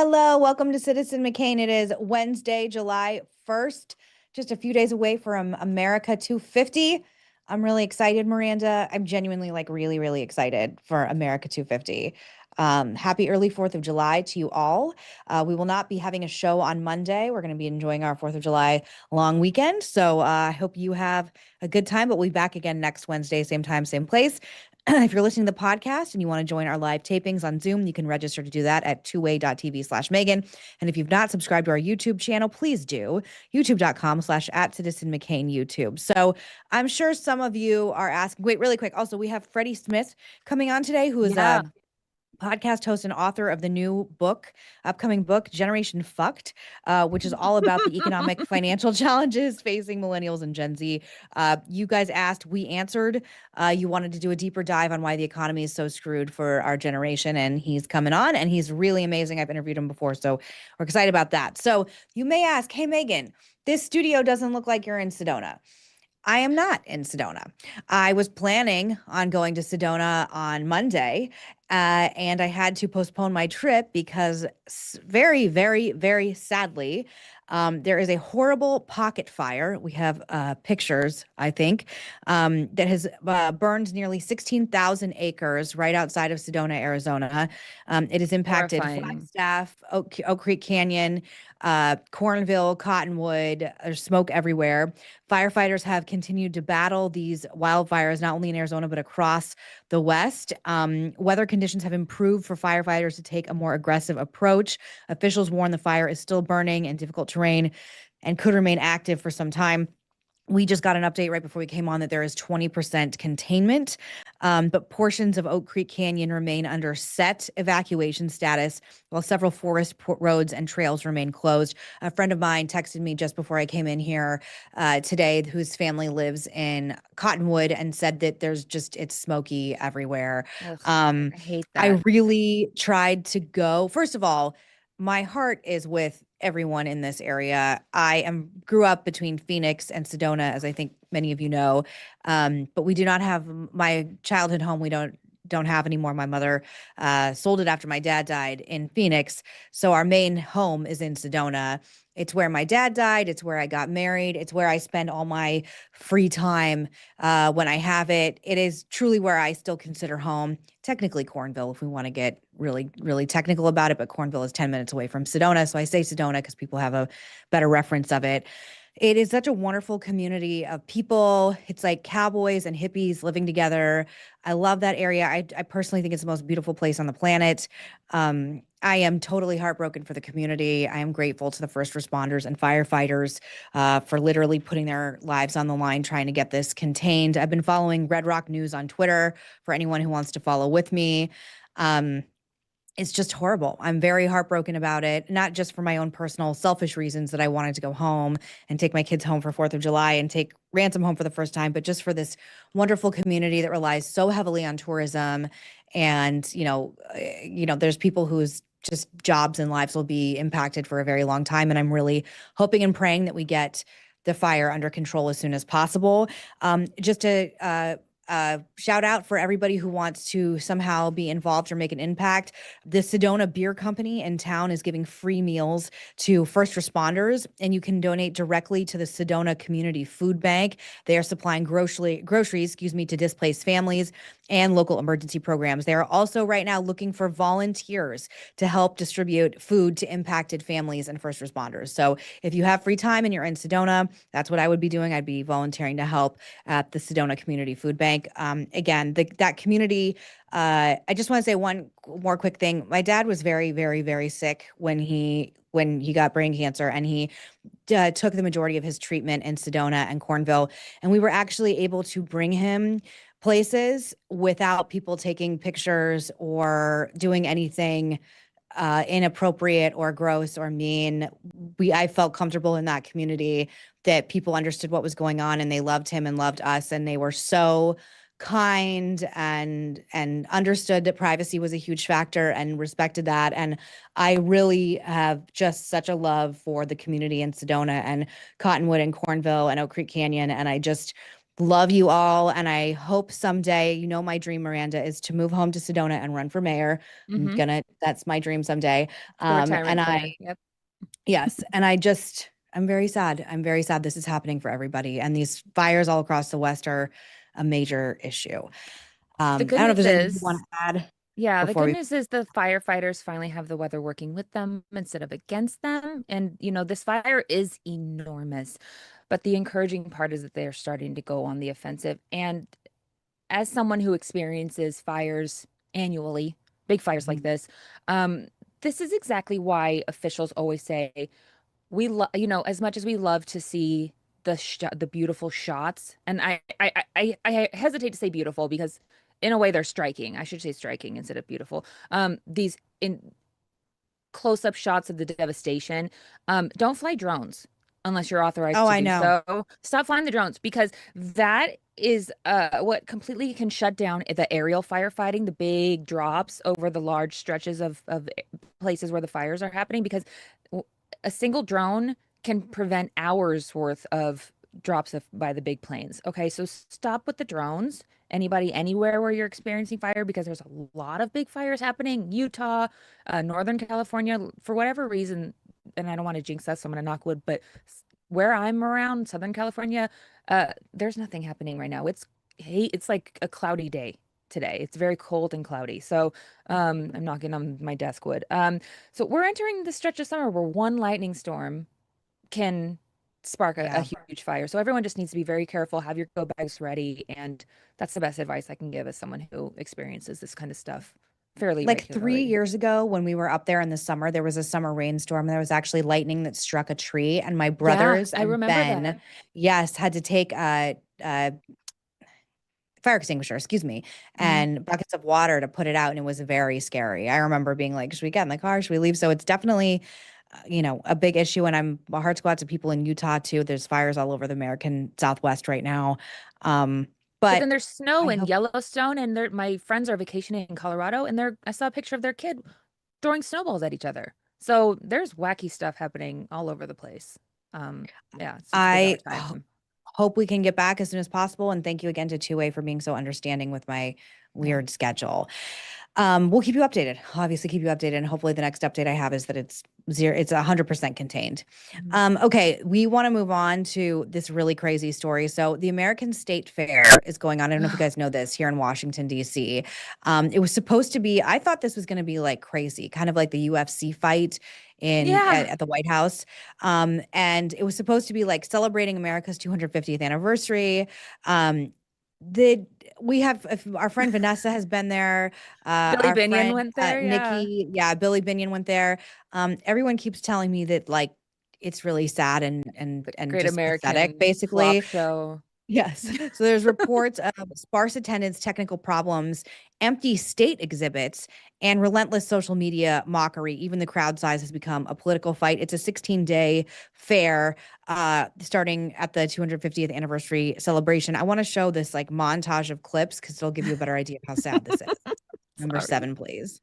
Hello, welcome to Citizen McCain. It is Wednesday, July 1st, just a few days away from America 250. I'm really excited, Miranda. I'm genuinely really excited for America 250. Happy early 4th of July to you all. We will not be having a show on Monday. We're going to be enjoying our 4th of July long weekend. So I hope you have a good time, but we'll be back again next Wednesday, same time, same place. If you're listening to the podcast and you want to join our live tapings on Zoom, you can register to do that at tway.tv/Meghan. And if you've not subscribed to our YouTube channel, please do. youtube.com/@CitizenMcCain YouTube. So I'm sure some of you are asking, wait, really quick. Also, we have Freddie Smith coming on today, who is Yeah. a podcast host and author of the new upcoming book, Generation Fucked, which is all about the economic financial challenges facing millennials and Gen Z. You guys asked, we answered. You wanted to do a deeper dive on why the economy is so screwed for our generation, and he's coming on, and he's really amazing. I've interviewed him before, so we're excited about that. So you may ask, hey, Meghan, this studio doesn't look like you're in Sedona. I am not in Sedona. I was planning on going to Sedona on Monday, and I had to postpone my trip because very sadly, there is a horrible pocket fire. We have pictures, I think, that has burned nearly 16,000 acres right outside of Sedona, Arizona. It has impacted Horrifying. Flagstaff, Oak Creek Canyon, Cornville, Cottonwood. There's smoke everywhere. Firefighters have continued to battle these wildfires, not only in Arizona, but across the West. Weather conditions have improved for firefighters to take a more aggressive approach. Officials warn the fire is still burning in difficult terrain and could remain active for some time. We just got an update right before we came on that there is 20% containment, but portions of Oak Creek Canyon remain under set evacuation status, while several forest roads and trails remain closed. A friend of mine texted me just before I came in here today, whose family lives in Cottonwood, and said that it's smoky everywhere. Ugh, I I hate I that. really tried to go. First of all, my heart is with everyone in this area. Grew up between Phoenix and Sedona, as I think many of you know. But we do not have my childhood home. We don't have anymore. My mother sold it after my dad died in Phoenix. So our main home is in Sedona. It's where my dad died. It's where I got married. It's where I spend all my free time when I have it. It is truly where I still consider home. Technically Cornville, if we want to get really technical about it, but Cornville is 10 minutes away from Sedona. So I say Sedona because people have a better reference of it. It is such a wonderful community of people. It's like cowboys and hippies living together. I love that area. I personally think it's the most beautiful place on the planet. I am totally heartbroken for the community. I am grateful to the first responders and firefighters for literally putting their lives on the line trying to get this contained. I've been following Red Rock News on Twitter for anyone who wants to follow with me. It's just horrible. I'm very heartbroken about it, not just for my own personal selfish reasons that I wanted to go home and take my kids home for 4th of July and take Ransom home for the first time, but just for this wonderful community that relies so heavily on tourism. And, there's people whose just jobs and lives will be impacted for a very long time. And I'm really hoping and praying that we get the fire under control as soon as possible. Just to shout out for everybody who wants to somehow be involved or make an impact. The Sedona Beer Company in town is giving free meals to first responders, and you can donate directly to the Sedona Community Food Bank. They are supplying groceries, to displaced families and local emergency programs. They are also right now looking for volunteers to help distribute food to impacted families and first responders. So if you have free time and you're in Sedona, that's what I would be doing. I'd be volunteering to help at the Sedona Community Food Bank. Again, that community, I just want to say one more quick thing. My dad was very sick when he got brain cancer, and he took the majority of his treatment in Sedona and Cornville. And we were actually able to bring him places without people taking pictures or doing anything inappropriate or gross or mean. I felt comfortable in that community, that people understood what was going on and they loved him and loved us, and they were so kind and understood that privacy was a huge factor and respected that. And I really have just such a love for the community in Sedona and Cottonwood and Cornville and Oak Creek Canyon. And Love you all. And I hope someday, my dream, Miranda, is to move home to Sedona and run for mayor. Mm-hmm. That's my dream someday. The And retirement plan. Yep. yes, and I'm very sad. I'm very sad this is happening for everybody. And these fires all across the West are a major issue. The I good don't know if news there's anything you want is, to add yeah, the before good we, news is the firefighters finally have the weather working with them instead of against them. And, this fire is enormous. But the encouraging part is that they're starting to go on the offensive. And as someone who experiences fires annually, big fires like Mhm. um, this is exactly why officials always say we love, as much as we love to see the beautiful shots, and I hesitate to say beautiful because in a way they're striking. I should say striking instead of beautiful. These in close-up shots of the devastation. Don't fly drones unless you're authorized Oh, to I do know. so. Stop flying the drones because that is what completely can shut down the aerial firefighting, the big drops over the large stretches of places where the fires are happening because a single drone can prevent hours worth of drops by the big planes. Okay, so stop with the drones. Anybody anywhere where you're experiencing fire because there's a lot of big fires happening. Utah, Northern California, for whatever reason, and I don't want to jinx us, so I'm gonna knock wood, but where I'm around, Southern California, there's nothing happening right now. It's like a cloudy day today. It's very cold and cloudy. So I'm knocking on my desk wood. So we're entering the stretch of summer where one lightning storm can spark a Yeah. huge fire. So everyone just needs to be very careful, have your go bags ready, and that's the best advice I can give as someone who experiences this kind of stuff fairly Like three regularly. years ago, when we were up there in the summer, there was a summer rainstorm. There was actually lightning that struck a tree, and my Yeah, brothers I and remember that. Ben, yes, had to take a fire extinguisher, excuse me, Hmm. and buckets of water to put it out. And it was very scary. I remember being like, should we get in the car? Should we leave? So it's definitely, a big issue. And my heart's go out to people in Utah too. There's fires all over the American Southwest right now. Um, But then but there's snow I in hope, Yellowstone, and my friends are vacationing in Colorado, and I saw a picture of their kid throwing snowballs at each other. So there's wacky stuff happening all over the place. Um, yeah, it's a bizarre I time. hope we can get back as soon as possible. And thank you again to Two-Way for being so understanding with my Yeah. weird schedule. We'll keep you updated. Obviously, keep you updated. And hopefully, the next update I have is that it's 100% contained. Mhm. Okay, we want to move on to this really crazy story. So, the American State Fair is going on. I don't know if you guys know this here in Washington, D.C. It was supposed to be, I thought this was going to be like crazy, kind of like the UFC fight Yeah. at the White House. And it was supposed to be like celebrating America's 250th anniversary. Um, the we have our friend Vanessa has been there. Billy Our Binion friend went there. Yeah. Nikki, yeah, Billy Binion went there. Everyone keeps telling me that like it's really sad The and Great just pathetic, American Flop basically. Show. Yes. So there's reports of sparse attendance, technical problems, empty state exhibits, and relentless social media mockery. Even the crowd size has become a political fight. It's a 16-day fair starting at the 250th anniversary celebration. I want to show this like montage of clips because it'll give you a better idea of how sad this is. Number Sorry. 7, please.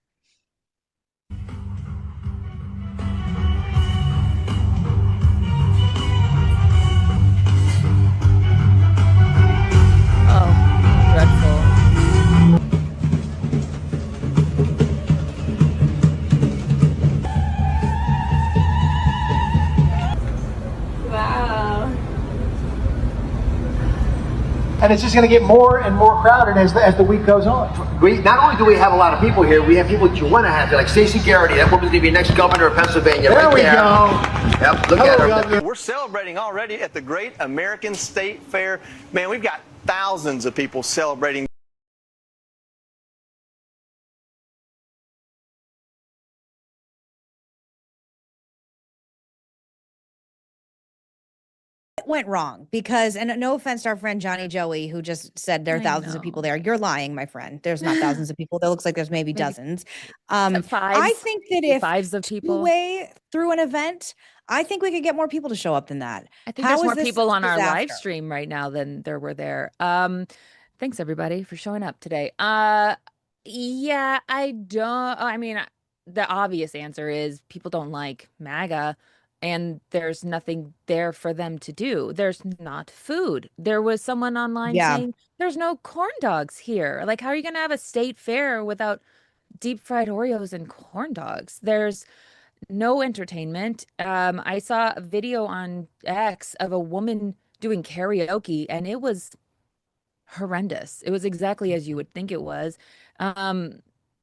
Oh, dreadful. Wow. And it's just going to get more and more crowded as the week goes on. We not only do we have a lot of people here, we have people that you want to have here, like Stacey Garrity. That woman's going to be next governor of Pennsylvania. There right we there. go. Yep, look Hello, at her. Governor. We're celebrating already at the Great American State Fair. Man, we've got thousands of people celebrating. Went wrong because, and no offense to our friend Johnny Joey, who just said there are I thousands of people know. there. You're lying, my friend. There's not thousands of people. There looks like there's maybe Maybe dozens. I fives, think that maybe if fives of people. Two-Way threw an event, I think we could get more people to show up than that. I think there's How is more this people such a on our live disaster? stream right now than there were there. Thanks everybody for showing up today. Yeah, I don't, I mean, the obvious answer is people don't like MAGA. and there's nothing there for them to do. There's not food. There was someone online Yeah. saying there's no corn dogs here. Like, how are you going to have a state fair without deep fried Oreos and corn dogs? There's no entertainment. I saw a video on X of a woman doing karaoke, and it was horrendous. It was exactly as you would think it was.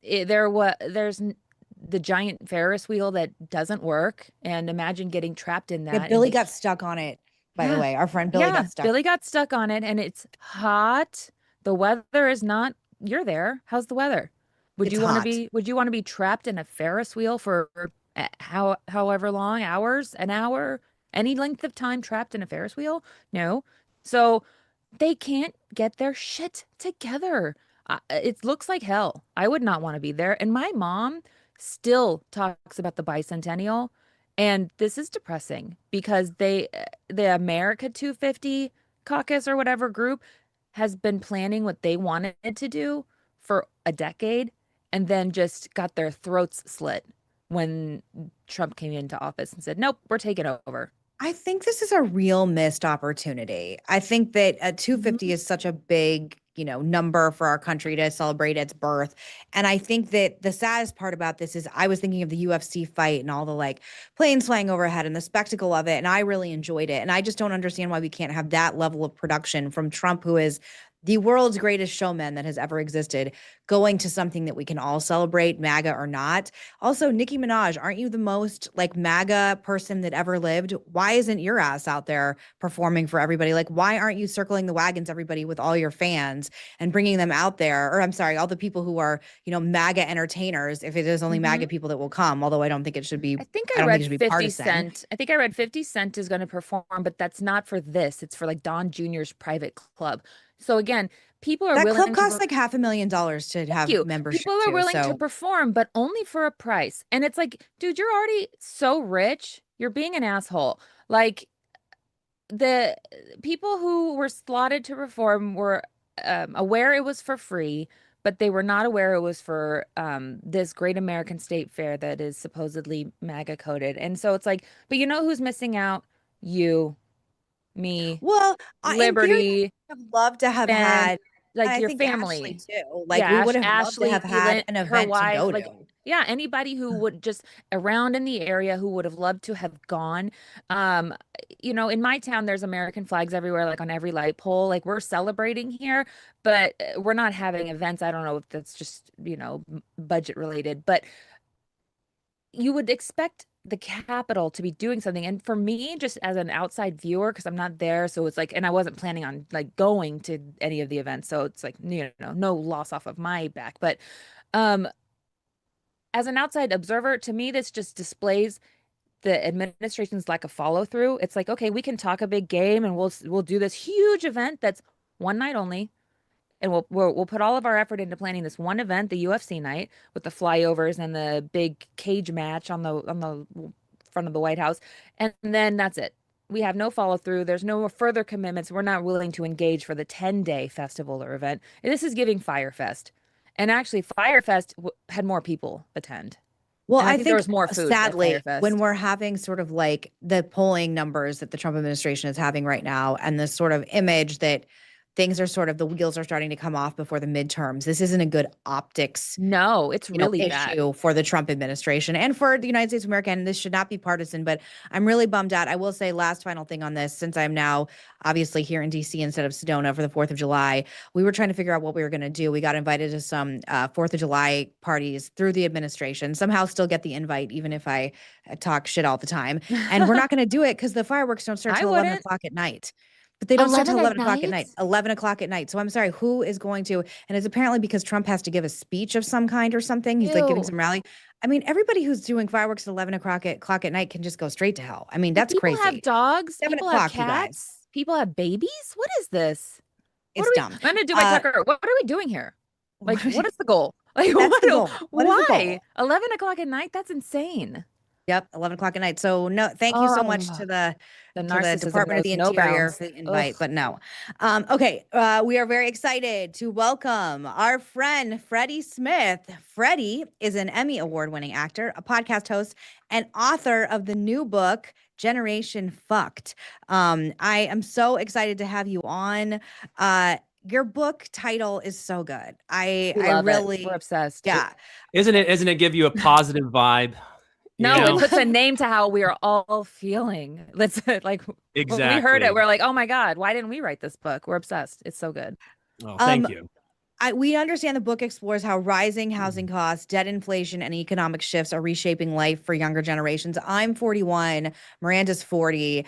There's the giant Ferris wheel that doesn't work, and imagine getting trapped in Yeah, that. Billy And got stuck on it, by the Yeah. way. Our friend Billy got stuck. Billy got stuck on it, and it's hot. The weather is not. You're there. How's the weather? Would It's you want to hot. be? Would you want to be trapped in a Ferris wheel for however long, hours, an hour, any length of time trapped in a Ferris wheel? No. So they can't get their shit together. It looks like hell. I would not want to be there. And my mom still talks about the bicentennial. And this is depressing because the America 250 caucus or whatever group has been planning what they wanted to do for a decade and then just got their throats slit when Trump came into office and said, nope, we're taking over. I think this is a real missed opportunity. I think that 250 Mhm. is such a big, number for our country to celebrate its birth. And I think that the saddest part about this is I was thinking of the UFC fight and all the like planes flying overhead and the spectacle of it. And I really enjoyed it. And I just don't understand why we can't have that level of production from Trump, who is the world's greatest showman that has ever existed, going to something that we can all celebrate, MAGA or not. Also, Nicki Minaj, aren't you the most like MAGA person that ever lived? Why isn't your ass out there performing for everybody? Like, why aren't you circling the wagons, everybody, with all your fans and bringing them out there? Or I'm sorry, all the people who are, MAGA entertainers, if it is only MAGA people that will come, although I don't think it should be, I think I I don't think it read should be 50 partisan. Cent. I think I read 50 Cent is going to perform, but that's not for this. It's for like Don Jr.'s private club. So again, people are That willing club to costs like $500,000 to have you. membership People are to. willing to So perform, but only for a price. And it's like, dude, you're already so rich. You're being an asshole. Like the people who were slotted to perform were aware it was for free, but they were not aware it was for this great American state fair that is supposedly MAGA coded. And so it's like, but you know who's missing out? You, me, well, in theory, Liberty, I would love to have and had, and like I your think Ashley family. too. Like Yeah, we would have loved to Ashley, have had an her event to wife, go like to. yeah, anybody who would just around in the area who would have loved to have gone. Um, in my town, there's American flags everywhere, like on every light pole. Like we're celebrating here, but we're not having events. I don't know if that's just, budget related, but you would expect the Capitol to be doing something. And for me, just as an outside viewer, because I'm not there, so it's like, and I wasn't planning on like going to any of the events, so it's like, no loss off of my back. But um, as an outside observer, to me, this just displays the administration's lack of follow through. It's like, okay, we can talk a big game, and we'll do this huge event that's one night only. And we'll put all of our effort into planning this one event, the UFC night, with the flyovers and the big cage match on the front of the White House, and then that's it. We have no follow through. There's no further commitments. We're not willing to engage for the 10-day festival or event. And this is giving Firefest, and actually, Firefest had more people attend. Well, And I I think there think was more food at sadly, when Firefest. we're having sort of like the polling numbers that the Trump administration is having right now, and this sort of image that things are sort of the wheels are starting to come off before the midterms, this isn't a good optics No, it's really bad. issue for the Trump administration and for the United States of America. And this should not be partisan, but I'm really bummed out. I will say last final thing on this, since I'm now obviously here in DC instead of Sedona for the 4th of July, we were trying to figure out what we were going to do. We got invited to some 4th of July parties through the administration, somehow still get the invite, even if I talk shit all the time. And we're not going to do it because the fireworks don't start I till 11 wouldn't. o'clock at night. But they don't start till 11 11 at o'clock at night. night? 11 o'clock at night. So I'm sorry, who is going to? And it's apparently because Trump has to give a speech of some kind or something. He's like giving Ew. some rally. I mean, everybody who's doing fireworks at 11 o'clock at night can just go straight to hell. I mean, But that's people have crazy. dogs. 7 People have o'clock, you guys. cats. People have babies. What is this? It's dumb. I'm gonna do my Tucker. What are we doing here? Like, what is the goal? Like, That's the goal. What is the why? goal? 11 o'clock at night? That's insane. Yep, 11 o'clock at night. So no, thank you so much Oh, to the the narcissism Department of knows the no Interior bounds. for the invite, Ugh. but no. Okay, we are very excited to welcome our friend Freddie Smith. Freddie is an Emmy award-winning actor, a podcast host, and author of the new book Generation Fucked. I am so excited to have you on. Your book title is so good. We I love it. really, We're obsessed. yeah. Isn't it give you a positive vibe? You No, it know? puts a name to how we are all feeling. Let's like when we heard Exactly. it, we're like, oh my God, why didn't we write this book? We're obsessed. It's so good. Oh, Um, thank you. we understand the book explores how rising housing costs, debt inflation, and economic shifts are reshaping life for younger generations. I'm 41, Miranda's 40.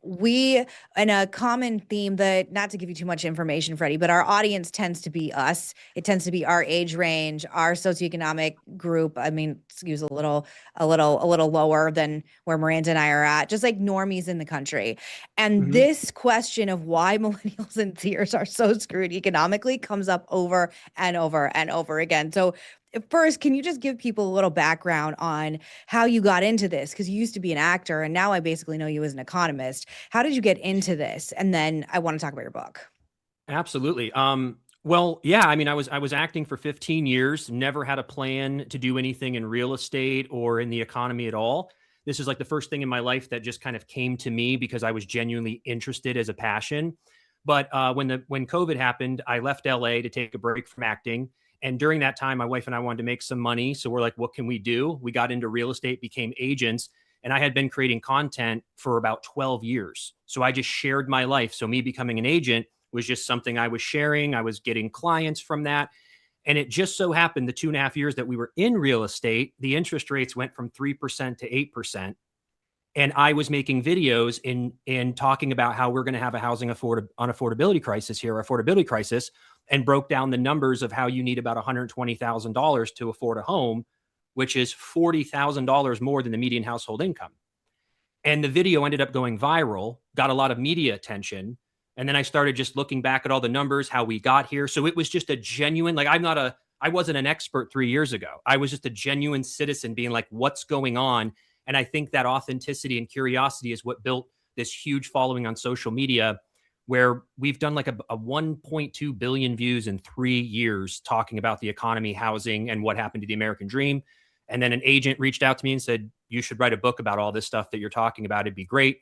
We, and a common theme that, not to give you too much information, Freddie, but our audience tends to be us. It tends to be our age range, our socioeconomic group. I mean, excuse a little lower than where Miranda and I are at, just like normies in the country. And this question of why millennials and Zers are so screwed economically comes up over and over and over again. So first, can you just give people a little background on how you got into this? Because you used to be an actor and now I basically know you as an economist. How did you get into this? And then I want to talk about your book. Absolutely. Well, yeah, I mean, I was acting for 15 years, never had a plan to do anything in real estate or in the economy at all. This is like the first thing in my life that just kind of came to me because I was genuinely interested as a passion. But when COVID happened, I left LA to take a break from acting. And during that time, my wife and I wanted to make some money. So we're like, what can we do? We got into real estate, became agents, and I had been creating content for about 12 years. So I just shared my life. So me becoming an agent was just something I was sharing. I was getting clients from that. And it just so happened the 2.5 years that we were in real estate, the interest rates went from 3% to 8%. And I was making videos in talking about how we're going to have a affordability crisis, and broke down the numbers of how you need about $120,000 to afford a home, which is $40,000 more than the median household income. And the video ended up going viral, got a lot of media attention. And then I started just looking back at all the numbers, how we got here. So it was just a genuine, like I wasn't an expert 3 years ago. I was just a genuine citizen being like, what's going on? And I think that authenticity and curiosity is what built this huge following on social media, where we've done like a 1.2 billion views in 3 years talking about the economy, housing, and what happened to the American dream. And then an agent reached out to me and said, you should write a book about all this stuff that you're talking about. It'd be great.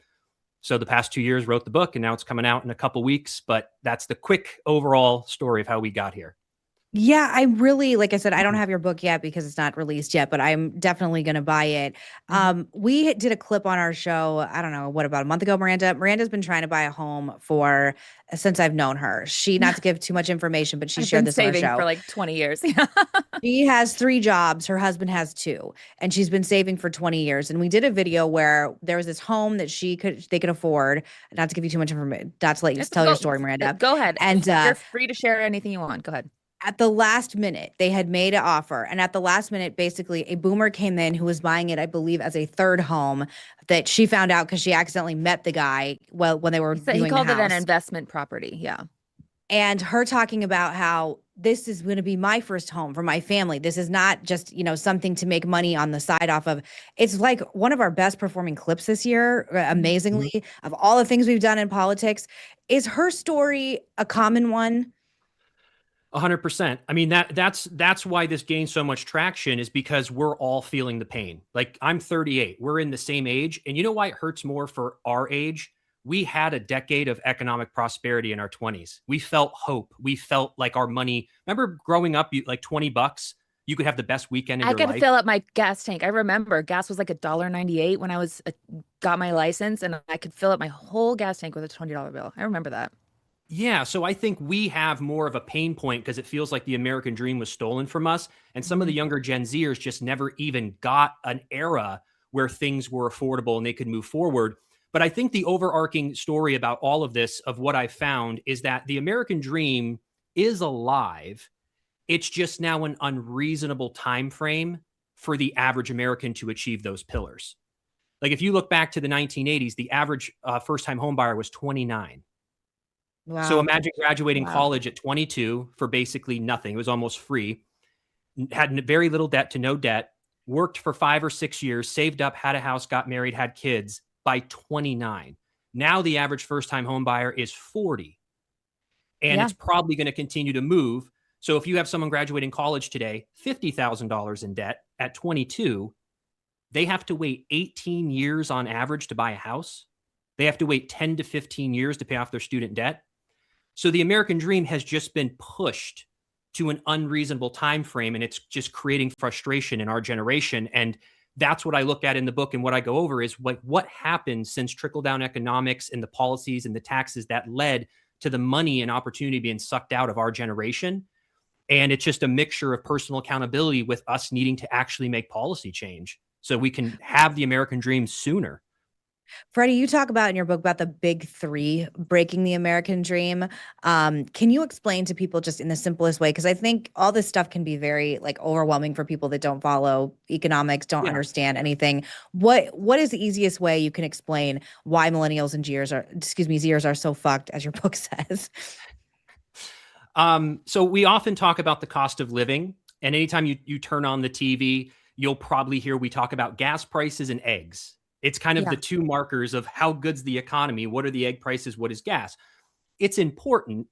So the past 2 years wrote the book, and now it's coming out in a couple weeks. But that's the quick overall story of how we got here. Yeah, I really, like I said, I don't have your book yet because it's not released yet, but I'm definitely going to buy it. We did a clip on our show, I don't know, what, about a month ago, Miranda? Miranda's been trying to buy a home since I've known her. She, not to give too much information, but she I've shared been this on our saving show. for like 20 years. She has 3 jobs. Her husband has 2, and she's been saving for 20 years. And we did a video where there was this home that they could afford. Not to give you too much information, not to let you tell your story, Miranda. Go ahead. And you're free to share anything you want. Go ahead. at the last minute, they had made an offer. And at the last minute, basically, a boomer came in who was buying it, I believe, as a third home that she found out because she accidentally met the guy when they were viewing He called the it an house. investment property. Yeah. And her talking about how this is going to be my first home for my family. This is not just, something to make money on the side off of. It's like one of our best performing clips this year, amazingly, of all the things we've done in politics. Is her story a common one? 100%. I mean, that's why this gains so much traction, is because we're all feeling the pain. Like, I'm 38. We're in the same age. And you know why it hurts more for our age? We had a decade of economic prosperity in our 20s. We felt hope. We felt like our money. Remember growing up, like $20, you could have the best weekend in your life. I could fill up my gas tank. I remember gas was like $1.98 when I got my license, and I could fill up my whole gas tank with a $20 bill. I remember that. Yeah, so I think we have more of a pain point because it feels like the American dream was stolen from us. And some of the younger Gen Zers just never even got an era where things were affordable and they could move forward. But I think the overarching story about all of this, of what I found, is that the American dream is alive. It's just now an unreasonable time frame for the average American to achieve those pillars. Like, if you look back to the 1980s, the average first-time home buyer was 29. Wow. So imagine graduating college at 22 for basically nothing. It was almost free. Had very little debt to no debt. worked for 5 or 6 years, saved up, had a house, got married, had kids by 29. Now the average first-time home buyer is 40. And Yeah. it's probably going to continue to move. So if you have someone graduating college today, $50,000 in debt at 22, they have to wait 18 years on average to buy a house. They have to wait 10 to 15 years to pay off their student debt. So the American dream has just been pushed to an unreasonable time frame, and it's just creating frustration in our generation. And that's what I look at in the book, and what I go over is like what happened since trickle-down economics and the policies and the taxes that led to the money and opportunity being sucked out of our generation. And it's just a mixture of personal accountability with us needing to actually make policy change so we can have the American dream sooner. Freddie, you talk about in your book about the big three breaking the American dream. Can you explain to people just in the simplest way? Because I think all this stuff can be very like overwhelming for people that don't follow economics, don't understand anything. What is the easiest way you can explain why millennials and Zers are so fucked, as your book says? So we often talk about the cost of living, and anytime you turn on the TV, you'll probably hear we talk about gas prices and eggs. It's kind of the two markers of how good's the economy. What are the egg prices? What is gas? It's important,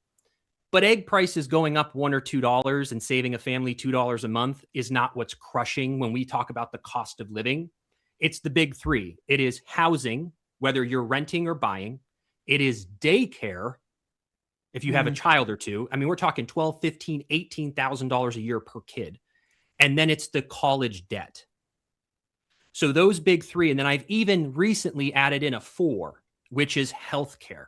but egg prices going up $1 or $2 and saving a family $2 a month is not what's crushing when we talk about the cost of living. It's the big three. It is housing, whether you're renting or buying. It is daycare, if you have a child or two. I mean, we're talking $12,000, $15,000, $18,000 a year per kid. And then it's the college debt. So those big three, and then I've even recently added in a 4, which is healthcare.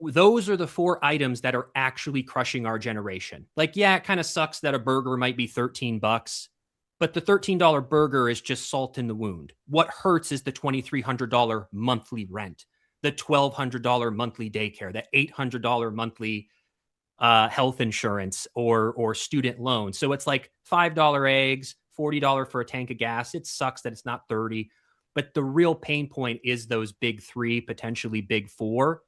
Those are the 4 items that are actually crushing our generation. Like, yeah, it kind of sucks that a burger might be $13, but the $13 burger is just salt in the wound. What hurts is the $2,300 monthly rent, the $1,200 monthly daycare, the $800 monthly health insurance or student loans. So it's like $5 eggs, $40 for a tank of gas. It sucks that it's not 30, but the real pain point is those big 3, potentially big 4.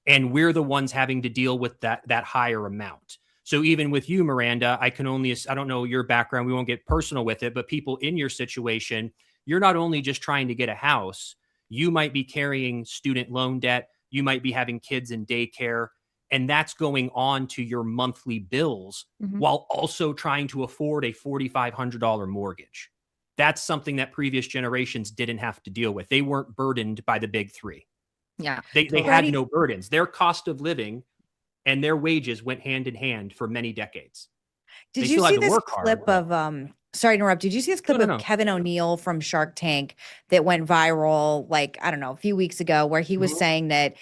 And we're the ones having to deal with that higher amount. So even with you, Miranda, I don't know your background. We won't get personal with it, but people in your situation, you're not only just trying to get a house, you might be carrying student loan debt. You might be having kids in daycare. And that's going on to your monthly bills while also trying to afford a $4,500 mortgage. That's something that previous generations didn't have to deal with. They weren't burdened by the big 3. Yeah. They had no burdens. Their cost of living and their wages went hand in hand for many decades. Did you see this clip of sorry to interrupt. Did you see this clip of Kevin O'Neill from Shark Tank that went viral, like, I don't know, a few weeks ago, where he was saying that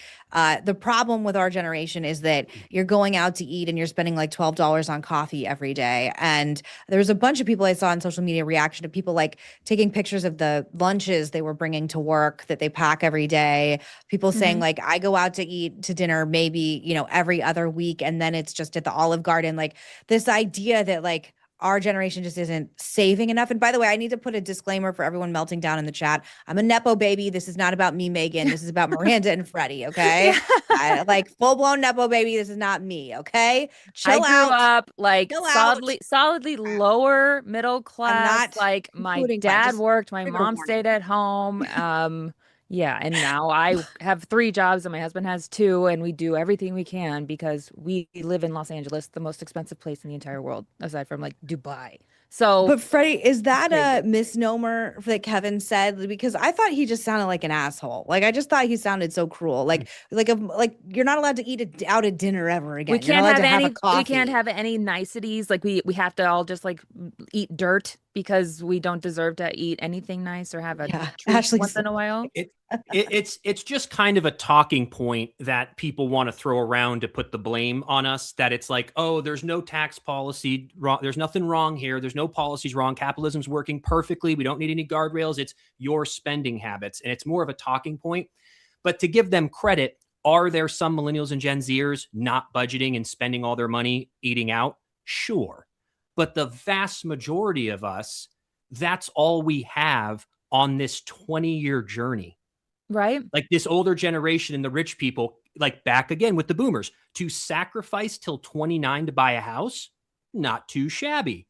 the problem with our generation is that you're going out to eat and you're spending like $12 on coffee every day. And there was a bunch of people I saw on social media reaction to people like taking pictures of the lunches they were bringing to work that they pack every day. People saying like, I go out to eat to dinner maybe, every other week. And then it's just at the Olive Garden. Like this idea that like, our generation just isn't saving enough. And by the way, I need to put a disclaimer for everyone melting down in the chat. I'm a Nepo baby. This is not about me, Meghan. This is about Miranda and Freddie, okay? Like full-blown Nepo baby. This is not me, okay? Chill out. I grew up like solidly lower middle class. Like my dad worked, my mom stayed at home. Yeah, and now I have 3 jobs and my husband has 2, and we do everything we can because we live in Los Angeles, the most expensive place in the entire world, aside from like Dubai. So, but Freddie, is that a misnomer that Kevin said? Because I thought he just sounded like an asshole. Like I just thought he sounded so cruel. Like you're not allowed to eat out at dinner ever again. We can't have any niceties. Like we have to all just like eat dirt because we don't deserve to eat anything nice or have a treat once in a while. It's just kind of a talking point that people want to throw around to put the blame on us, that it's like, oh, there's no tax policy wrong. There's nothing wrong here. There's no policies wrong. Capitalism's working perfectly. We don't need any guardrails. It's your spending habits. And it's more of a talking point. But to give them credit, are there some millennials and Gen Zers not budgeting and spending all their money eating out? Sure. But the vast majority of us, that's all we have on this 20-year journey. Right. Like this older generation and the rich people, like back again with the boomers, to sacrifice till 29 to buy a house, not too shabby.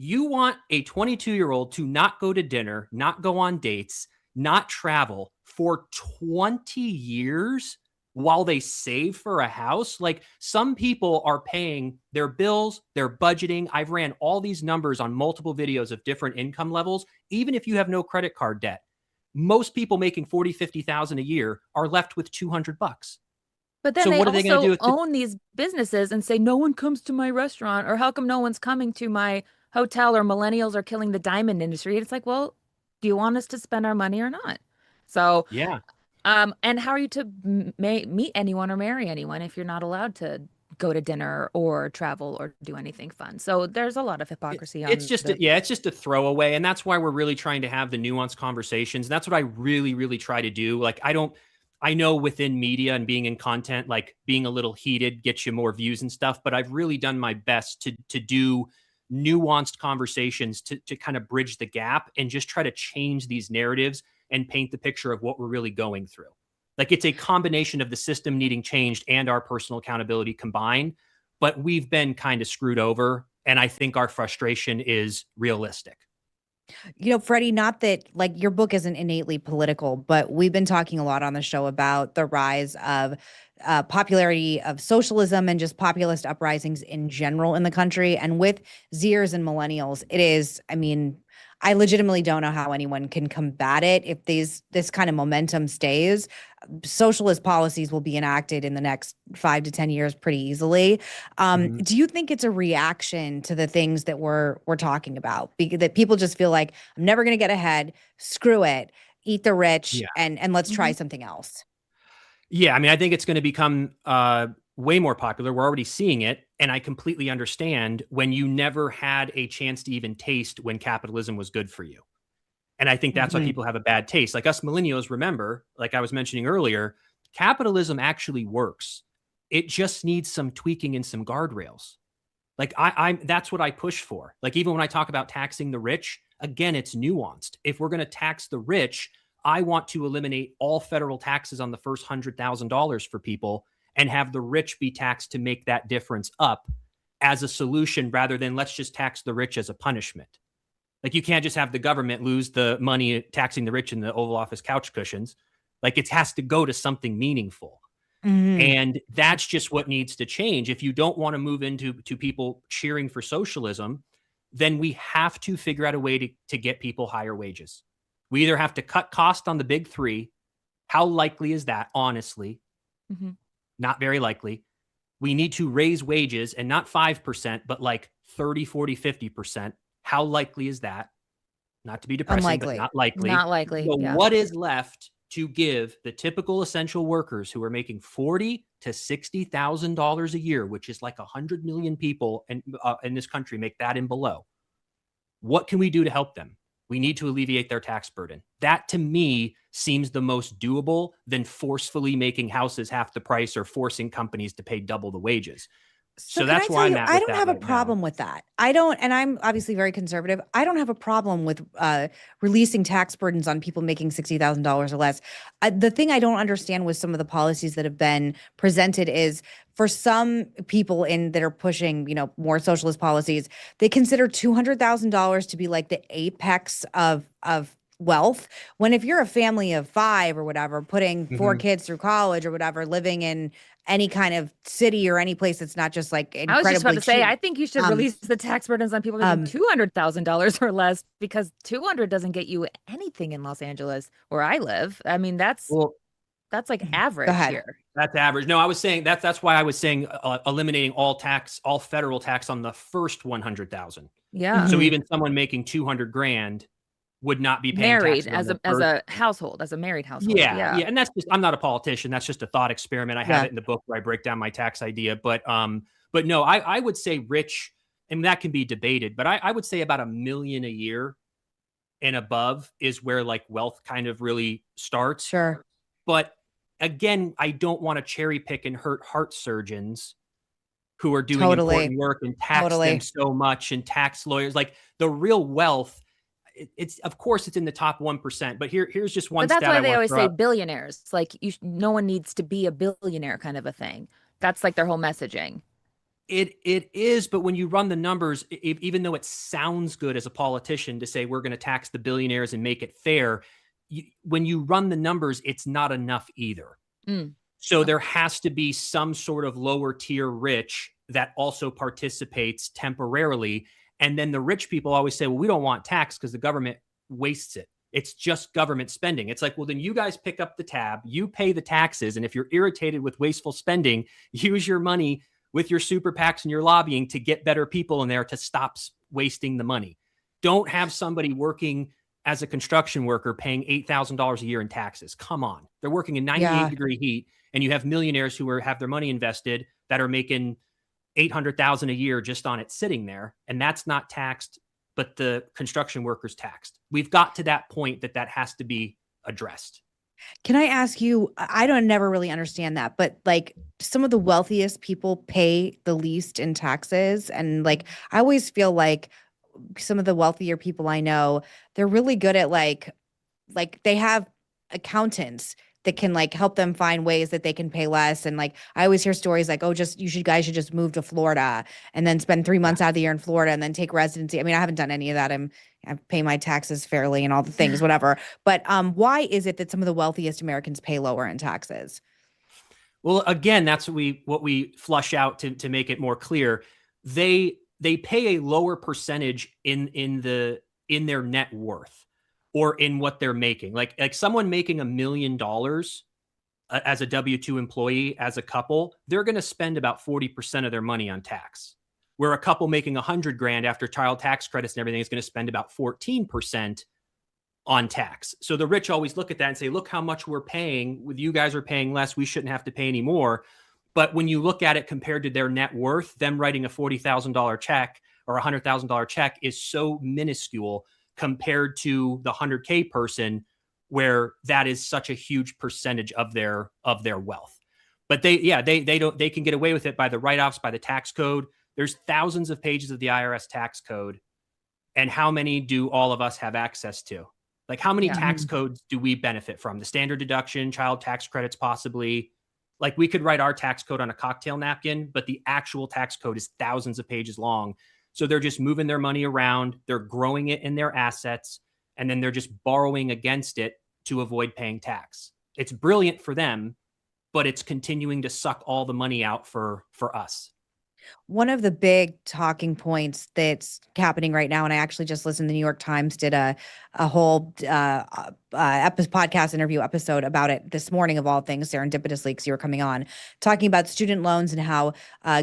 You want a 22-year-old to not go to dinner, not go on dates, not travel for 20 years while they save for a house? Like, some people are paying their bills, they're budgeting. I've ran all these numbers on multiple videos of different income levels. Even if you have no credit card debt, most people making 40, 50,000 a year are left with $200. But then So they what are they going to do also with own these businesses and say, no one comes to my restaurant, or how come no one's coming to my hotel, or millennials are killing the diamond industry? It's like, well, do you want us to spend our money or not? So, Yeah. and how are you to meet anyone or marry anyone if you're not allowed to go to dinner or travel or do anything fun? So there's a lot of hypocrisy on It's just it's just a throwaway, and that's why we're really trying to have the nuanced conversations. And that's what I really, really try to do. Like, I know within media and being in content, like, being a little heated gets you more views and stuff, but I've really done my best to do nuanced conversations to kind of bridge the gap and just try to change these narratives and paint the picture of what we're really going through. Like, it's a combination of the system needing changed and our personal accountability combined, but we've been kind of screwed over. And I think our frustration is realistic. You know, Freddie, not that like your book isn't innately political, but we've been talking a lot on the show about the rise of popularity of socialism and just populist uprisings in general in the country. And with Zers and millennials, it is, I mean, I legitimately don't know how anyone can combat it if this kind of momentum stays. Socialist policies will be enacted in the next 5 to 10 years pretty easily. Do you think it's a reaction to the things that we're talking about? Because that people just feel like, I'm never going to get ahead. Screw it. Eat the rich, and let's try something else. Yeah, I mean, I think it's going to become way more popular. We're already seeing it. And I completely understand when you never had a chance to even taste when capitalism was good for you. And I think that's why people have a bad taste. Like us millennials, remember, like I was mentioning earlier, capitalism actually works. It just needs some tweaking and some guardrails. Like I'm that's what I push for. Like, even when I talk about taxing the rich, again, it's nuanced. If we're going to tax the rich, I want to eliminate all federal taxes on the first $100,000 for people and have the rich be taxed to make that difference up as a solution, rather than let's just tax the rich as a punishment. Like, you can't just have the government lose the money taxing the rich in the Oval Office couch cushions. Like, it has to go to something meaningful. And that's just what needs to change. If you don't want to move into people cheering for socialism, then we have to figure out a way to get people higher wages. We either have to cut cost on the big three. How likely is that? Honestly, not very likely. We need to raise wages, and not 5%, but like 30, 40, 50%. How likely is that? Not to be depressing, Unlikely. but not likely. Not likely. So Yeah. what is left to give the typical essential workers who are making $40,000 to $60,000 a year, which is like 100 million people in this country make that and below? What can we do to help them? We need to alleviate their tax burden. That, to me, seems the most doable than forcefully making houses half the price or forcing companies to pay double the wages. So that's why I'm at. I don't have a problem with that. I don't, and I'm obviously very conservative. I don't have a problem with releasing tax burdens on people making $60,000 or less. The thing I don't understand with some of the policies that have been presented is, for some people that are pushing, more socialist policies, they consider $200,000 to be like the apex of wealth. When if you're a family of 5 or whatever, putting 4 kids through college or whatever, living in any kind of city or any place that's not just like incredibly I was just about to say, cheap. I think you should release the tax burdens on people making $200,000 or less, because 200 doesn't get you anything in Los Angeles, where I live. I mean, that's like average here. That's average. No, I was saying that's why I was saying eliminating all federal tax on the first 100,000. Yeah. So even someone making 200 grand would not be paying married taxes as a household, as a married household. Yeah. And that's just, I'm not a politician. That's just a thought experiment. I have it in the book where I break down my tax idea. But no, I would say rich, and that can be debated, but I would say about $1 million a year and above is where like wealth kind of really starts. Sure. But again, I don't want to cherry pick and hurt heart surgeons who are doing important work and tax them so much, and tax lawyers. Like, the real wealth, it's of course it's in the top 1%, but here's just one. But that's stat why they always say up. billionaires. It's like no one needs to be a billionaire, kind of a thing. That's like their whole messaging. It is, but when you run the numbers, even though it sounds good as a politician to say we're going to tax the billionaires and make it fair, when you run the numbers, it's not enough either. So there has to be some sort of lower tier rich that also participates temporarily. And then the rich people always say, well, we don't want tax because the government wastes it. It's just government spending. It's like, well, then you guys pick up the tab, you pay the taxes. And if you're irritated with wasteful spending, use your money with your super PACs and your lobbying to get better people in there to stop wasting the money. Don't have somebody working as a construction worker paying $8,000 a year in taxes. Come on. They're working in 98-degree heat, and you have millionaires who have their money invested that are making $800,000 a year just on it sitting there, and that's not taxed, but the construction workers taxed. We've got to that point that has to be addressed. Can I ask you, I don't never really understand that, but like some of the wealthiest people pay the least in taxes. And like, I always feel like some of the wealthier people I know, they're really good at like they have accountants that can like help them find ways that they can pay less. And like, I always hear stories like, oh, guys should just move to Florida and then spend 3 months out of the year in Florida and then take residency. I mean, I haven't done any of that. I pay my taxes fairly and all the things, whatever. But why is it that some of the wealthiest Americans pay lower in taxes? Well, again, that's what we flush out to make it more clear. They pay a lower percentage in their net worth or in what they're making. Like someone making $1 million as a W-2 employee, as a couple, they're going to spend about 40% of their money on tax. Where a couple making $100,000 after child tax credits and everything is going to spend about 14% on tax. So the rich always look at that and say, look how much we're paying. With you guys are paying less, we shouldn't have to pay any more. But when you look at it compared to their net worth, them writing a $40,000 check or a $100,000 check is so minuscule compared to the 100K person, where that is such a huge percentage of their wealth. But they can get away with it by the write-offs, by the tax code. There's thousands of pages of the IRS tax code. And how many do all of us have access to? Like, how many tax codes do we benefit from? The standard deduction, child tax credits, possibly. Like, we could write our tax code on a cocktail napkin, but the actual tax code is thousands of pages long. So they're just moving their money around. They're growing it in their assets, and then they're just borrowing against it to avoid paying tax. It's brilliant for them, but it's continuing to suck all the money out for us. One of the big talking points that's happening right now, and I actually just listened, the New York Times did a whole podcast interview episode about it this morning, of all things, serendipitously, because you were coming on, talking about student loans and how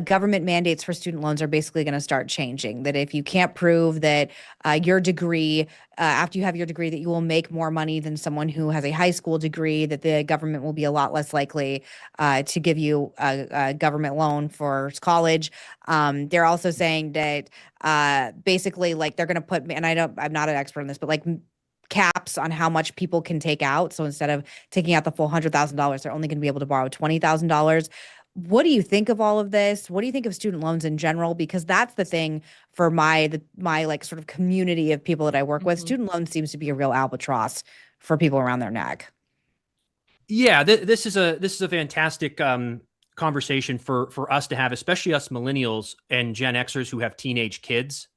government mandates for student loans are basically going to start changing. That if you can't prove that your degree, after you have your degree, that you will make more money than someone who has a high school degree, that the government will be a lot less likely to give you a government loan for college. They're also saying that basically, like, they're going to put, and I'm not an expert on this, but like caps on how much people can take out. So instead of taking out the full $100,000, they're only going to be able to borrow $20,000. What do you think of all of this? What do you think of student loans in general? Because that's the thing for my like sort of community of people that I work with. Student loans seems to be a real albatross for people around their neck. Yeah, this is a fantastic conversation for us to have, especially us millennials and Gen Xers who have teenage kids.